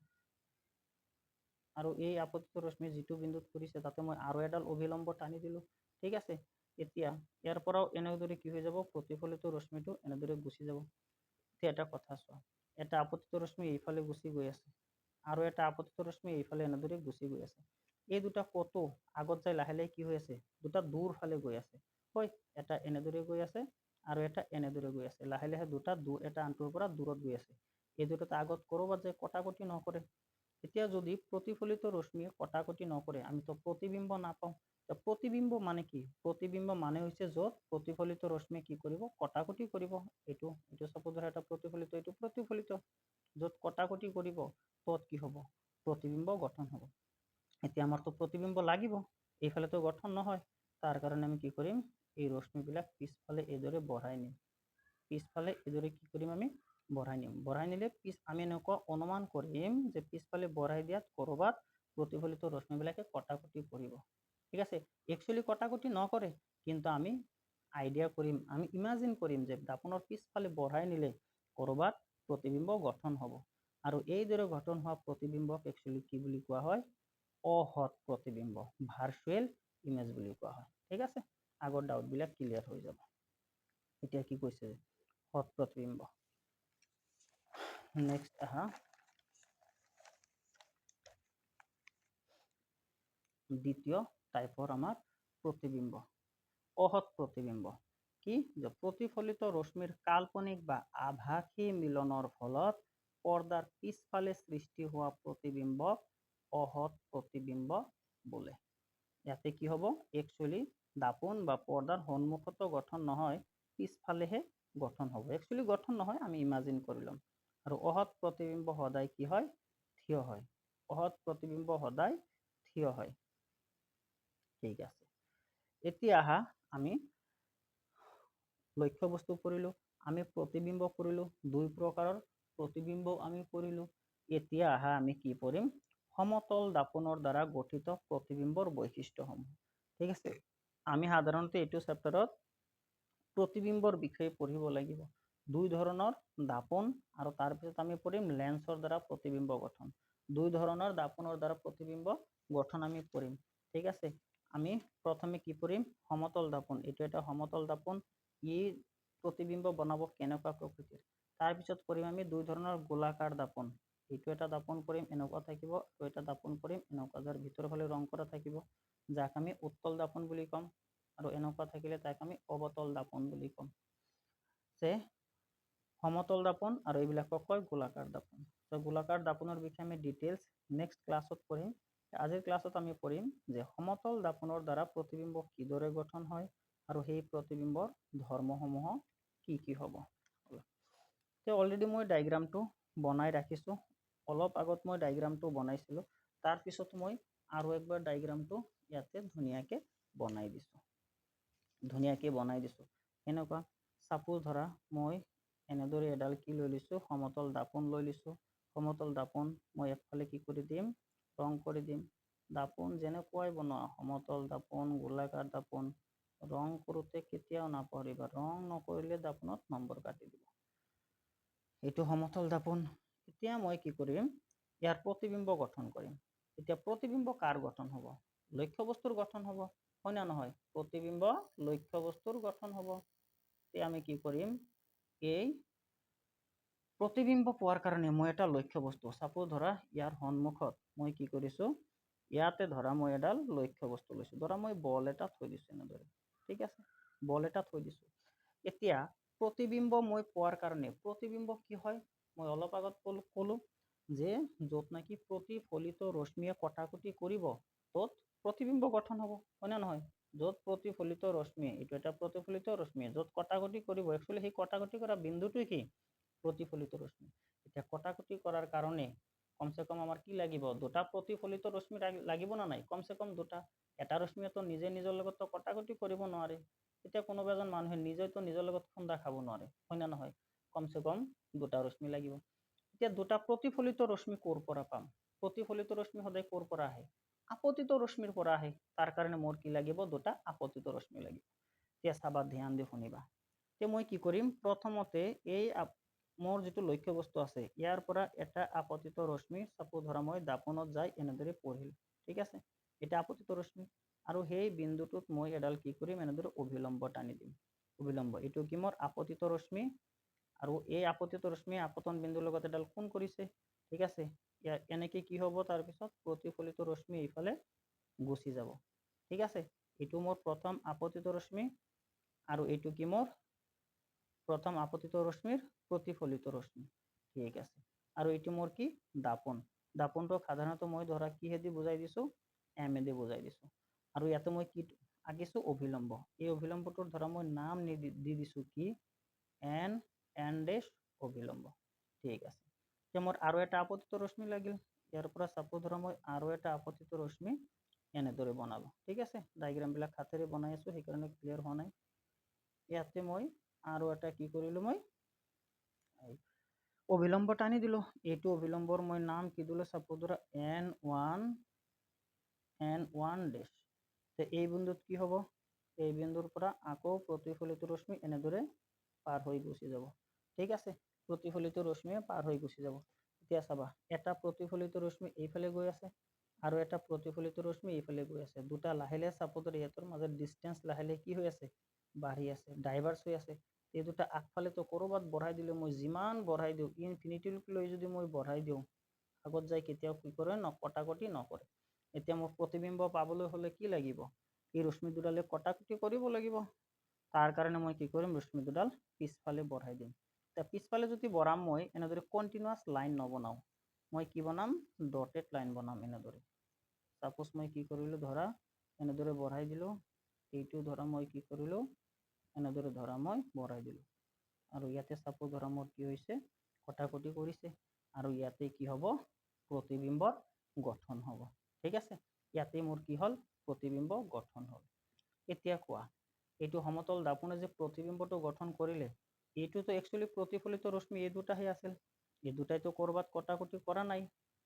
আৰু এই আপতিত ৰশ্মি যিটো বিন্দুত পৰিছে তাতে মই আৰু এডাল অভিলম্ব টানি দিলো। ঠিক আছে? এতিয়া ইয়াৰ পৰাও এনেদৰে কি হৈ যাব? প্ৰতিফলিত ৰশ্মিটো এনেদৰে গুচি যাব। এতিয়া এটা কথা চোৱা, এটা আপতিত ৰশ্মি এইফালে গুচি গৈ আছে, আৰু এটা আপতিত ৰশ্মি এইফালে এনেদৰে গুচি গৈ আছে। এই দুটা কতো আগত যাই লাহে লাহে কি হৈ আছে? দুটা দূৰ ফালে গৈ আছে। হয়, এটা এনেদৰে গৈ আছে, আৰু এটা এনেদৰে গৈ আছে। লাহে লাহে দুটা এটা আনটোৰ পৰা দূৰত গৈ আছে। এই দুটাতে আগত কৰবাত যে কটাকটি নকৰে। এতিয়া যদি প্ৰতিফলিত ৰশ্মিয়ে কটাকটি নকৰে, আমিতো প্ৰতিবিম্ব নাপাওঁ। প্ৰতিবিম্ব মানে কি? প্ৰতিবিম্ব মানে হৈছে য'ত প্ৰতিফলিত ৰশ্মিয়ে কি কৰিব? কটাকটি কৰিব। এইটো সাপোজ ধৰা এটা প্ৰতিফলিত, এইটো প্ৰতিফলিত। য'ত কটাকটি কৰিব তত কি হ'ব? প্ৰতিবিম্ব গঠন হ'ব। এতিয়া আমাৰতো প্ৰতিবিম্ব লাগিব, এইফালেতো গঠন নহয়। তাৰ কাৰণে আমি কি কৰিম? এই ৰশ্মিবিলাক পিছফালে এইদৰে বঢ়াই নিম। পিছফালে এইদৰে কি কৰিম? আমি বঢ়াই নিম। বঢ়াই নিলে আমি এনেকুৱা অনুমান কৰিম যে পিছফালে বঢ়াই দিয়াত কৰবাত প্ৰতিফলিত ৰশ্মিবিলাকে কটাকটি কৰিব। ঠিক আছে? একচুৱেলি কটাকটি নকৰে, কিন্তু আমি আইডিয়া কৰিম, আমি ইমাজিন কৰিম যে দাপনৰ পিছফালে বঢ়াই নিলে কৰবাত প্ৰতিবিম্ব গঠন হ'ব। আৰু এইদৰে গঠন হোৱা প্ৰতিবিম্বক একচুৱেলি কি বুলি কোৱা হয়? অহট প্ৰতিবিম্ব, ভাৰ্চুৱেল ইমেজ বুলি কোৱা হয়। ঠিক আছে? আগৰ ডাউটবিলাক ক্লিয়াৰ হৈ যাব। এতিয়া কি কৈছে? হট প্ৰতিবিম্ব। নেক্সট আহা, দ্বিতীয় টাইপৰ আমাৰ প্ৰতিবিম্ব। অহৎ প্ৰতিবিম্ব কি যে প্ৰতিফলিত ৰশ্মিৰ কাল্পনিক বা আভাসী মিলনৰ ফলত পৰ্দাৰ পিছফালে সৃষ্টি হোৱা প্ৰতিবিম্বক অহৎ প্ৰতিবিম্ব বোলে। ইয়াতে কি হ'ব একচুৱেলি দাপোন বা পৰ্দাৰ সন্মুখতো গঠন নহয়, পিছফালেহে গঠন হ'ব। একচুৱেলি গঠন নহয়, আমি ইমাজিন কৰি ল'ম। আৰু অহৎ প্ৰতিবিম্ব সদায় কি হয় থিয় হয়। অহৎ প্ৰতিবিম্ব সদায় থিয় হয়। ঠিক আছে, এতিয়া আহা আমি লক্ষ্য বস্তু পঢ়িলো, আমি প্ৰতিবিম্ব পঢ়িলো, দুই প্ৰকাৰৰ প্ৰতিবিম্ব আমি পঢ়িলো। এতিয়া আহা আমি কি পঢ়িম সমতল দাপোনৰ দ্বাৰা গঠিত প্ৰতিবিম্বৰ বৈশিষ্ট্যসমূহ। ঠিক আছে, আমি সাধাৰণতে এইটো চেপ্টাৰত প্ৰতিবিম্বৰ বিষয়ে পঢ়িব লাগিব। দুই ধৰণৰ দাপোন আৰু তাৰপিছত আমি পঢ়িম লেন্সৰ দ্বাৰা প্ৰতিবিম্ব গঠন। দুই ধৰণৰ দাপোনৰ দ্বাৰা প্ৰতিবিম্ব গঠন আমি পঢ়িম। ঠিক আছে, আমি প্ৰথমে কি পঢ়িম সমতল দাপোন। এইটো এটা সমতল দাপোন, ই প্ৰতিবিম্ব বনাব কেনেকুৱা প্ৰকৃতিৰ। তাৰপিছত পঢ়িম আমি দুই ধৰণৰ গোলাকাৰ দাপোন। এইটো এটা দাপোন পঢ়িম এনেকুৱা থাকিব, আৰু এটা দাপোন পঢ়িম এনেকুৱা, যাৰ ভিতৰৰ ফালে ৰং কৰা থাকিব, যাক আমি উত্তল দাপোন বুলি ক'ম। আৰু এনেকুৱা থাকিলে তাক আমি অৱতল দাপোন বুলি ক'ম। যে সমতল দাপোন আৰু এইবিলাকক কয় গোলাকাৰ দাপোন। তো গোলাকাৰ দাপোনৰ বিষয়ে আমি ডিটেইলছ নেক্সট ক্লাছত পঢ়িম। আজিৰ ক্লাছত আমি পঢ়িম যে সমতল দাপোনৰ দ্বাৰা প্ৰতিবিম্ব কিদৰে গঠন হয় আৰু সেই প্ৰতিবিম্বৰ ধৰ্মসমূহ কি কি হ'ব। তো অলৰেডি মই ডায়েগ্ৰামটো বনাই ৰাখিছোঁ। অলপ আগত মই ডায়েগ্ৰামটো বনাইছিলোঁ, তাৰপিছত মই আৰু একবাৰ ডায়েগ্ৰামটো ইয়াতে ধুনীয়াকৈ বনাই দিছোঁ। এনেকুৱা চাপোজ ধৰা মই এনেদৰে এডাল কি লৈ লৈছোঁ সমতল দাপোন লৈ লৈছোঁ। সমতল দাপোন মই একফালে কি কৰি দিম ৰং কৰি দিম। দাপোন যেনেকুৱাই বনোৱা সমতল দাপোন গোলাকাৰ দাপোন ৰং কৰোঁতে কেতিয়াও নাপাহৰিবা, ৰং নকৰিলে দাপোনত নম্বৰ কাটি দিব। এইটো সমতল দাপোন। এতিয়া মই কি কৰিম ইয়াৰ প্ৰতিবিম্ব গঠন কৰিম। এতিয়া প্ৰতিবিম্ব কাৰ গঠন হ'ব লক্ষ্য বস্তুৰ গঠন হ'ব, হয় না নহয়। প্ৰতিবিম্ব লক্ষ্য বস্তুৰ গঠন হ'ব। এতিয়া আমি কি কৰিম এই প্ৰতিবিম্ব পোৱাৰ কাৰণে মই এটা লক্ষ্য বস্তু চাপোজ ধৰা ইয়াৰ সন্মুখত মই কি কৰিছোঁ ইয়াতে ধৰা মই এডাল লক্ষ্য বস্তু লৈছোঁ। ধৰা মই বল এটা থৈ দিছোঁ এনেদৰে। ঠিক আছে, বল এটা থৈ দিছোঁ। এতিয়া প্ৰতিবিম্ব মই পোৱাৰ কাৰণে প্ৰতিবিম্ব কি হয় মই অলপ আগত ক'লো যে য'ত নেকি প্ৰতিফলিত ৰশ্মিয়ে কটাকটি কৰিব ত'ত প্ৰতিবিম্ব গঠন হ'ব, হয় না নহয়। য'ত প্ৰতিফলিত ৰশ্মি, এইটো এটা প্ৰতিফলিত ৰশ্মি, য'ত কটাকটি কৰিব একচুৱেলি সেই কটাকটি কৰা বিন্দুটোৱে কি প্ৰতিফলিত ৰশ্মি। এতিয়া কটাকটি কৰাৰ কাৰণে কমচে কম আমাৰ কি লাগিব দুটা প্ৰতিফলিত ৰশ্মি লাগিব না নাই, কমচে কম দুটা। এটা ৰশ্মিয়েতো নিজে নিজৰ লগত কটাকটি কৰিব নোৱাৰে। এতিয়া কোনোবা এজন মানুহে নিজেতো নিজৰ লগত খুন্দা খাব নোৱাৰে, হয় না নহয়। কমচে কম দুটা ৰশ্মি লাগিব। এতিয়া দুটা প্ৰতিফলিত ৰশ্মি ক'ৰ পৰা পাম, প্ৰতিফলিত ৰশ্মি সদায় ক'ৰ পৰা আহে আপতিত ৰশ্মিৰ পৰা আহে। তাৰ কাৰণে মোৰ কি লাগিব দুটা আপতিত ৰশ্মি লাগিব। এতিয়া চাবা ধ্যান দি শুনিবা। এতিয়া মই কি কৰিম প্ৰথমতে এই মোৰ যিটো লক্ষ্য বস্তু আছে ইয়াৰ পৰা এটা আপতিত ৰশ্মি চাপোজ ধৰা মই দাপোনত যাই এনেদৰে পৰিল। ঠিক আছে, এটা আপতিত ৰশ্মি আৰু সেই বিন্দুটোত মই এডাল কি কৰিম এনেদৰে অভিলম্ব টানি দিম। অভিলম্ব এইটো কি মোৰ আপতিত ৰশ্মি আৰু এই আপতিত ৰশ্মি আপতন বিন্দুৰ লগত এডাল কোণ কৰিছে। ঠিক আছে, এনেকে কি হ'ব তাৰপিছত প্ৰতিফলিত ৰশ্মি এইফালে গুচি যাব। ঠিক আছে, এইটো মোৰ প্ৰথম আপতিত ৰশ্মি আৰু এইটো কি মোৰ প্ৰথম আপতিত ৰশ্মিৰ প্ৰতিফলিত ৰশ্মি। ঠিক আছে, আৰু এইটো মোৰ কি দাপোন। দাপোনটোক সাধাৰণতে মই ধৰা কিহেদি বুজাই দিছোঁ এমেদি বুজাই দিছোঁ। আৰু ইয়াতে মই কি আঁকিছোঁ অভিলম্ব। এই অভিলম্বটোৰ ধৰা মই নাম দি দিছোঁ কি এন ডেশ অভিলম্ব। ঠিক আছে, এতিয়া মোৰ আৰু এটা আপতিত ৰশ্মি লাগিল। ইয়াৰ পৰা চাপোজ ধৰা মই আৰু এটা আপতিত ৰশ্মি এনেদৰে বনালোঁ। ঠিক আছে, ডায়েগ্ৰামবিলাক হাতেৰে বনাই আছোঁ সেইকাৰণে ক্লিয়াৰ হোৱা নাই। ইয়াতে মই আৰু এটা কি কৰিলোঁ মই অভিলম্ব টানি দিলোঁ। এইটো অভিলম্বৰ মই নাম কি দিলোঁ চাপোজ ধৰা N1 ডেশ। এই বিন্দুত কি হ'ব এই বিন্দুৰ পৰা আকৌ প্ৰতিফলিত ৰশ্মি এনেদৰে পাৰ হৈ গুচি যাব। ঠিক আছে, প্ৰতিফলিত ৰশ্মিয়ে পাৰ হৈ গুচি যাব। এতিয়া চাবা এটা প্ৰতিফলিত ৰশ্মি এইফালে গৈ আছে আৰু এটা প্ৰতিফলিত ৰশ্মি এইফালে গৈ আছে। দুটা লাহে লাহে চাপোজ ইহঁতৰ মাজত ডিষ্টেঞ্চ লাহে লাহে কি হৈ আছে বাঢ়ি আছে, ডাইভাৰ্চ হৈ আছে। এই দুটা আগফালেতো ক'ৰবাত বঢ়াই দিলে মই যিমান বঢ়াই দিওঁ ইনফিনিটিলৈ যদি মই বঢ়াই দিওঁ আগত যাই কেতিয়াও কি কৰে কটাকটি নকৰে। এতিয়া মোক প্ৰতিবিম্ব পাবলৈ হ'লে কি লাগিব, এই ৰশ্মি দুডালে কটাকটি কৰিব লাগিব। তাৰ কাৰণে মই কি কৰিম, ৰশ্মি দুডাল পিছফালে বঢ়াই দিম। এতিয়া পিছফালে যদি বঢ়াম মই এনেদৰে কণ্টিনিউৱাছ লাইন নবনাওঁ, মই কি বনাম, ডটেড লাইন বনাম এনেদৰে। সাপোজ মই কি কৰিলোঁ, ধৰা এনেদৰে বঢ়াই দিলোঁ, এইটো ধৰা মই কি কৰিলোঁ, এনেদৰে ধৰা মই বঢ়াই দিলোঁ, আৰু ইয়াতে সাপোজ ধৰা মোৰ কি হৈছে, কটাকটি কৰিছে, আৰু ইয়াতে কি হ'ব, প্ৰতিবিম্বৰ গঠন হ'ব। ঠিক আছে, ইয়াতে মোৰ কি হ'ল, প্ৰতিবিম্ব গঠন হ'ল। এতিয়া কোৱা, এইটো সমতল দাপোনে যে প্ৰতিবিম্বটো গঠন কৰিলে, এইটোতো একচুৱেলি প্ৰতিফলিত ৰশ্মি এই দুটাহে আছিল, এই দুটাইতো ক'ৰবাত কটাকটি কৰা নাই,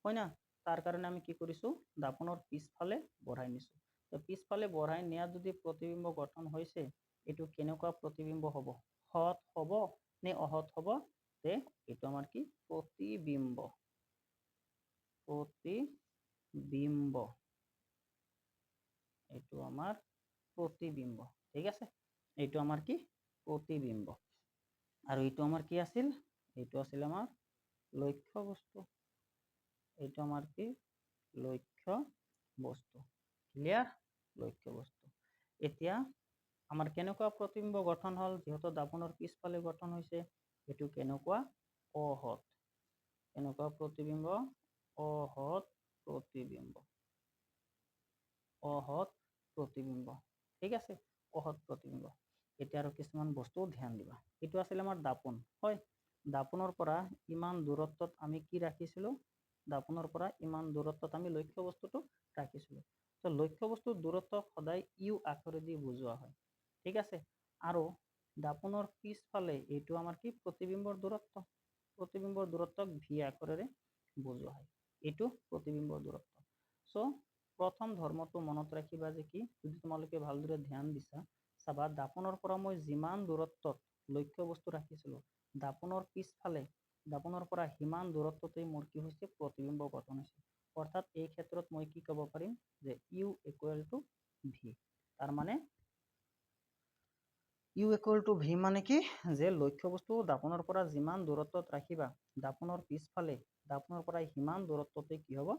হয় না? তাৰ কাৰণে আমি কি কৰিছোঁ, দাপোনৰ পিছফালে বঢ়াই নিছোঁ। তো পিছফালে বঢ়াই নিয়াত যদি প্ৰতিবিম্ব গঠন হৈছে, এইটো কেনেকুৱা প্ৰতিবিম্ব হ'ব, সৎ হ'ব নে অসৎ হ'ব, তে এইটো আমাৰ কি, প্ৰতিবিম্ব। প্ৰতিবিম্ব, এইটো আমাৰ প্ৰতিবিম্ব। ঠিক আছে, এইটো আমাৰ কি, প্ৰতিবিম্ব। আৰু এইটো আমাৰ কি আছিল, এইটো আছিল আমাৰ লক্ষ্য বস্তু। এইটো আমাৰ কি, লক্ষ্য বস্তু। ক্লিয়াৰ, লক্ষ্য বস্তু। এতিয়া আমাৰ কেনেকুৱা প্ৰতিবিম্ব গঠন হ'ল, যিহেতু দাপোনৰ পিছফালে গঠন হৈছে, এইটো কেনেকুৱা, অসৎ। কেনেকুৱা প্ৰতিবিম্ব, অসৎ প্ৰতিবিম্ব। অসৎ প্ৰতিবিম্ব। ঠিক আছে, অসৎ প্ৰতিবিম্ব। এতিয়া আৰু কিছুমান বস্তু ধ্যান দিবা। এইটো আছিল আমাৰ দাপোন, হয়। দাপোনৰ পৰা ইমান দূৰত্বত আমি কি ৰাখিছিলোঁ, দাপোনৰ পৰা ইমান দূৰত্বত আমি লক্ষ্য বস্তুটো ৰাখিছিলোঁ। তো লক্ষ্য বস্তুৰ দূৰত্ব সদায় ইউ আখৰেদি বুজোৱা হয়। ঠিক আছে, আৰু দাপোনৰ পিছফালে এইটো আমাৰ কি, প্ৰতিবিম্বৰ দূৰত্ব। প্ৰতিবিম্বৰ দূৰত্বক ভি আখৰেৰে বুজোৱা হয়। এইটো প্ৰতিবিম্বৰ দূৰত্ব। চ' প্ৰথম ধৰ্মটো মনত ৰাখিবা যে কি, যদি তোমালোকে ভালদৰে ধ্যান দিছা, চাবা দাপোনৰ পৰা মই যিমান দূৰত্বত লক্ষ্য বস্তু ৰাখিছিলোঁ, দাপোনৰ পিছফালে, দাপোনৰ পৰা সিমান দূৰত্বতেই মোৰ কি হৈছে, প্ৰতিবিম্ব গঠন হৈছে। অৰ্থাৎ এই ক্ষেত্ৰত মই কি ক'ব পাৰিম, যে ইউ ইকুৱেল টু ভি। তাৰ মানে ইউ ইকুৱেল টু ভি মানে কি, যে লক্ষ্য বস্তু দাপোনৰ পৰা যিমান দূৰত্বত ৰাখিবা, দাপোনৰ পিছফালে, দাপোনৰ পৰা সিমান দূৰত্বতে কি হ'ব,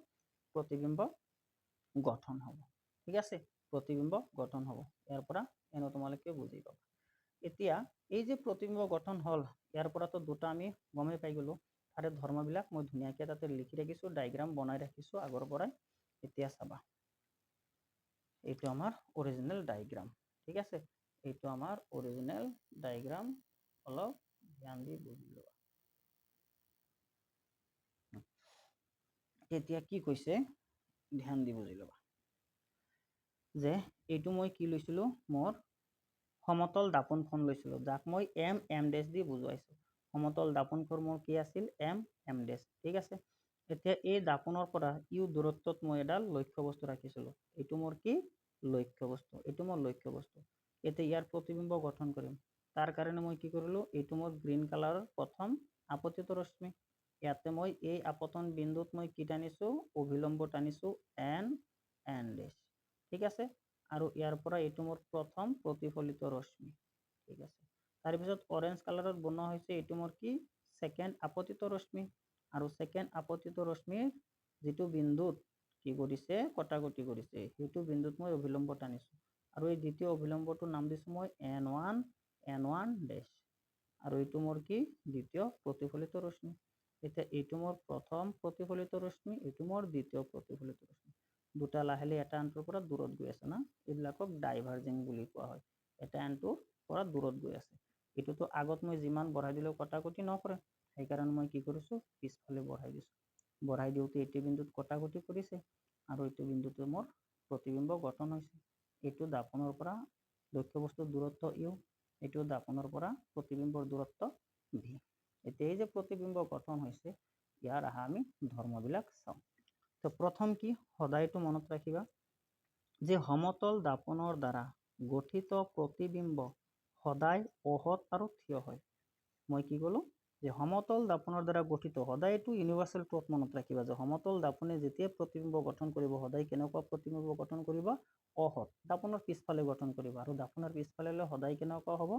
প্ৰতিবিম্ব গঠন হ'ব। ঠিক আছে, প্ৰতিবিম্ব গঠন হ'ব। ইয়াৰ পৰা এনে তোমালোকে বুজি পাবা। এতিয়া এই যে প্ৰতিবিম্ব গঠন হ'ল, ইয়াৰ পৰাতো দুটা আমি গমেই পাই গ'লো। তাৰে ধৰ্মবিলাক মই ধুনীয়াকৈ তাতে লিখি ৰাখিছোঁ, ডায়েগ্ৰাম বনাই ৰাখিছোঁ আগৰ পৰাই। এতিয়া চাবা, এইটো আমাৰ অৰিজিনেল ডায়েগ্ৰাম। ঠিক আছে, এইটো আমাৰ অৰিজিনেল ডায়েগ্ৰাম, অলপ ধ্যান দি বুজি লোৱা। এতিয়া কি কৈছে, ধ্যান দি বুজি ল'বা, যে এইটো মই কি লৈছিলোঁ, মোৰ সমতল দাপোনখন লৈছিলোঁ, যাক মই এম ডেছ দি বুজুৱাইছোঁ। সমতল দাপোনখন মোৰ কি আছিল, এম ডেছ। ঠিক আছে, এতিয়া এই দাপোনৰ পৰা ইউ দূৰত্বত মই এডাল লক্ষ্য বস্তু ৰাখিছিলোঁ। এইটো মোৰ কি, লক্ষ্য বস্তু। এইটো মোৰ লক্ষ্য বস্তু। এতিয়া ইয়াৰ প্ৰতিবিম্ব গঠন কৰিম। তাৰ কাৰণে মই কি কৰিলোঁ, এইটো মোৰ গ্ৰীণ কালাৰৰ প্ৰথম আপতিত ৰশ্মি। ইয়াতে মই এই আপতন বিন্দুত মই কি টানিছোঁ, অভিলম্ব টানিছোঁ, এন ডেছ। ঠিক আছে, আৰু ইয়াৰ পৰা এইটো মোৰ প্ৰথম প্ৰতিফলিত ৰশ্মি। ঠিক আছে, তাৰপিছত অৰেঞ্জ কালাৰত বনোৱা হৈছে, এইটো মোৰ কি, ছেকেণ্ড আপতিত ৰশ্মি। আৰু ছেকেণ্ড আপতিত ৰশ্মিৰ যিটো বিন্দুত কি কৰিছে, কটাকটি কৰিছে, সেইটো বিন্দুত মই অভিলম্ব টানিছোঁ। আৰু এই দ্বিতীয় অভিলম্বটোৰ নাম দিছোঁ মই N1 ডেছ। আৰু এইটো মোৰ কি, দ্বিতীয় প্ৰতিফলিত ৰশ্মি। এতিয়া এইটো মোৰ প্ৰথম প্ৰতিফলিত ৰশ্মি, এইটো মোৰ দ্বিতীয় প্ৰতিফলিত ৰশ্মি। দুটা লাহে লাহে এটা আনটোৰ পৰা দূৰত গৈ আছে না, এইবিলাকক ডাইভাৰ্জিং বুলি কোৱা হয়। এটা আনটোৰ পৰা দূৰত গৈ আছে। এইটোতো আগত মই যিমান বঢ়াই দিলেও কটাকটি নকৰে, সেইকাৰণে মই কি কৰিছোঁ, পিছফালে বঢ়াই দিছোঁ। বঢ়াই দিওঁতে এইটো বিন্দুত কটাকটি কৰিছে, আৰু এইটো বিন্দুতে মোৰ প্ৰতিবিম্ব গঠন হৈছে। এইটো দাপোনৰ পৰা লক্ষ্য বস্তুৰ দূৰত্ব ইউ, এইটো দাপোনৰ পৰা প্ৰতিবিম্বৰ দূৰত্ব ভি। এতিয়া এই যে প্ৰতিবিম্ব গঠন হৈছে, ইয়াৰ আহা আমি ধৰ্মবিলাক চাওঁ। তো প্ৰথম কি, সদায়টো মনত ৰাখিবা যে সমতল দাপোনৰ দ্বাৰা গঠিত প্ৰতিবিম্ব সদায় অসৎ আৰু থিয় হয়। মই কি ক'লো, যে সমতল দাপোনৰ দ্বাৰা গঠিত, সদায় এইটো ইউনিভাৰ্চেল ট্ৰুথ মনত ৰাখিবা, যে সমতল দাপোনে যেতিয়া প্ৰতিবিম্ব গঠন কৰিব, সদায় কেনেকুৱা প্ৰতিবিম্ব গঠন কৰিব, অসৎ। দাপোনৰ পিছফালে গঠন কৰিব, আৰু দাপোনৰ পিছফালে সদায় কেনেকুৱা হ'ব,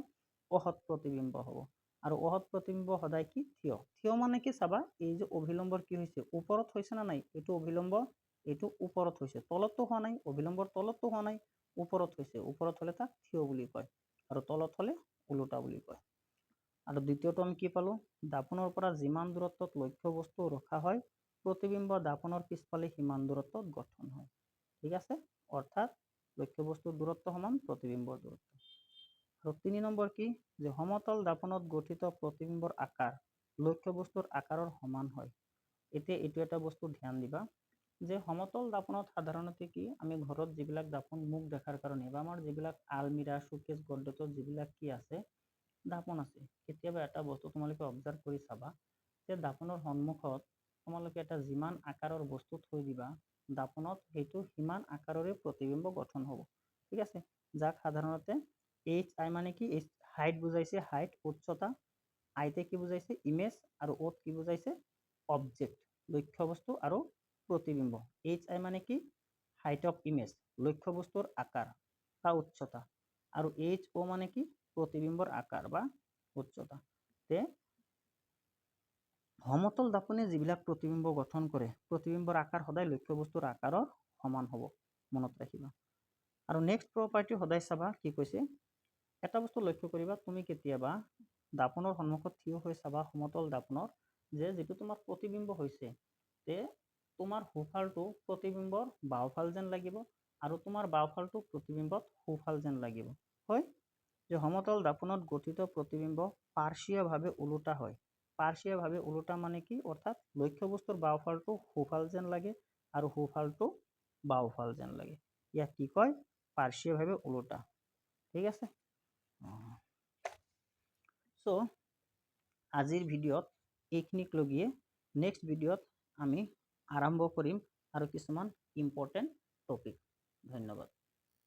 অসৎ প্ৰতিবিম্ব হ'ব। আৰু অসৎ প্ৰতিবিম্ব সদায় কি, থিয়। থিয় মানে কি, চাবা এই যে অভিলম্বৰ কি হৈছে, ওপৰত হৈছে না নাই, এইটো অভিলম্ব এইটো ওপৰত হৈছে, তলততো হোৱা নাই, অভিলম্বৰ তলততো হোৱা নাই, ওপৰত হৈছে, ওপৰত হ'লে তাক থিয় বুলি কয় আৰু তলত হ'লে ওলোটা বুলি কয়। আৰু দ্বিতীয়টো আমি কি পালো, দাপোনৰ পৰা যিমান দূৰত্বত লক্ষ্য বস্তু ৰখা হয় প্ৰতিবিম্ব দাপোনৰ পিছফালে সিমান দূৰত্বত গঠন হয়। ঠিক আছে, অৰ্থাৎ লক্ষ্য বস্তুৰ দূৰত্ব সমান প্ৰতিবিম্বৰ দূৰত্ব। আৰু 3 নম্বৰ কি, যে সমতল দাপোনত গঠিত প্ৰতিবিম্বৰ আকাৰ লক্ষ্য বস্তুৰ আকাৰৰ সমান হয়। এতিয়া এইটো এটা বস্তু ধ্যান দিবা যে সমতল দাপোনত সাধাৰণতে কি আমি ঘৰত যিবিলাক দাপোন মুখ দেখাৰ কাৰণে বা আমাৰ যিবিলাক আলমিৰা শোকেছ গড্ৰেজত যিবিলাক কি আছে দাপোন আছে, কেতিয়াবা এটা বস্তু তোমালোকে অবজাৰ্ভ কৰি চাবা যে দাপোনৰ সন্মুখত তোমালোকে এটা যিমান আকাৰৰ বস্তু থৈ দিবা দাপোনত সেইটো সিমান আকাৰৰে প্ৰতিবিম্ব গঠন হ'ব। ঠিক আছে, যাক সাধাৰণতে HI মানে কি হাইট বুজাইছে, হাইট উচ্চতা, আইতে কি বুজাইছে ইমেজ, আৰু ওত কি বুজাইছে অবজেক্ট লক্ষ্য বস্তু আৰু প্ৰতিবিম্ব। HI মানে কি হাইট অফ ইমেজ লক্ষ্য বস্তুৰ আকাৰ বা উচ্চতা, আৰু HO মানে কি প্ৰতিবিম্বৰ আকাৰ বা উচ্চতা। তে সমতল দাপোনে যিবিলাক প্ৰতিবিম্ব গঠন কৰে প্ৰতিবিম্বৰ আকাৰ সদায় লক্ষ্য বস্তুৰ আকাৰৰ সমান হ'ব, মনত ৰাখিবা। আৰু নেক্সট প্ৰপাৰ্টি সদায় চাবা কি কৈছে, এটা বস্তু লক্ষ্য কৰিবা তুমি কেতিয়াবা দাপোনৰ সন্মুখত থিয় হৈ চাবা সমতল দাপোনৰ যে যিটো তোমাৰ প্ৰতিবিম্ব হৈছে তে তোমাৰ সোঁফালটো প্ৰতিবিম্বৰ বাওঁফাল যেন লাগিব আৰু তোমাৰ বাওঁফালটো প্ৰতিবিম্বত সোঁফাল যেন লাগিব। হয় যে সমতল দাপোনত গঠিত প্ৰতিবিম্ব পাৰ্শ্বীয়ভাৱে ওলোটা হয়। পাৰ্শ্বীয়ভাৱে ওলোটা মানে কি, অৰ্থাৎ লক্ষ্য বস্তুৰ বাওঁফালটো সোঁফাল যেন লাগে আৰু সোঁফালটো বাওঁফাল যেন লাগে, ইয়াক কি কয় পাৰ্শ্বীয়ভাৱে ওলোটা। ঠিক আছে, সো আজিৰ ভিডিঅ'ত এইখিনিক লগিয়ে নেক্সট ভিডিঅ'ত আমি আৰম্ভ কৰিম আৰু কিছুমান ইম্পৰ্টেণ্ট টপিক। ধন্যবাদ।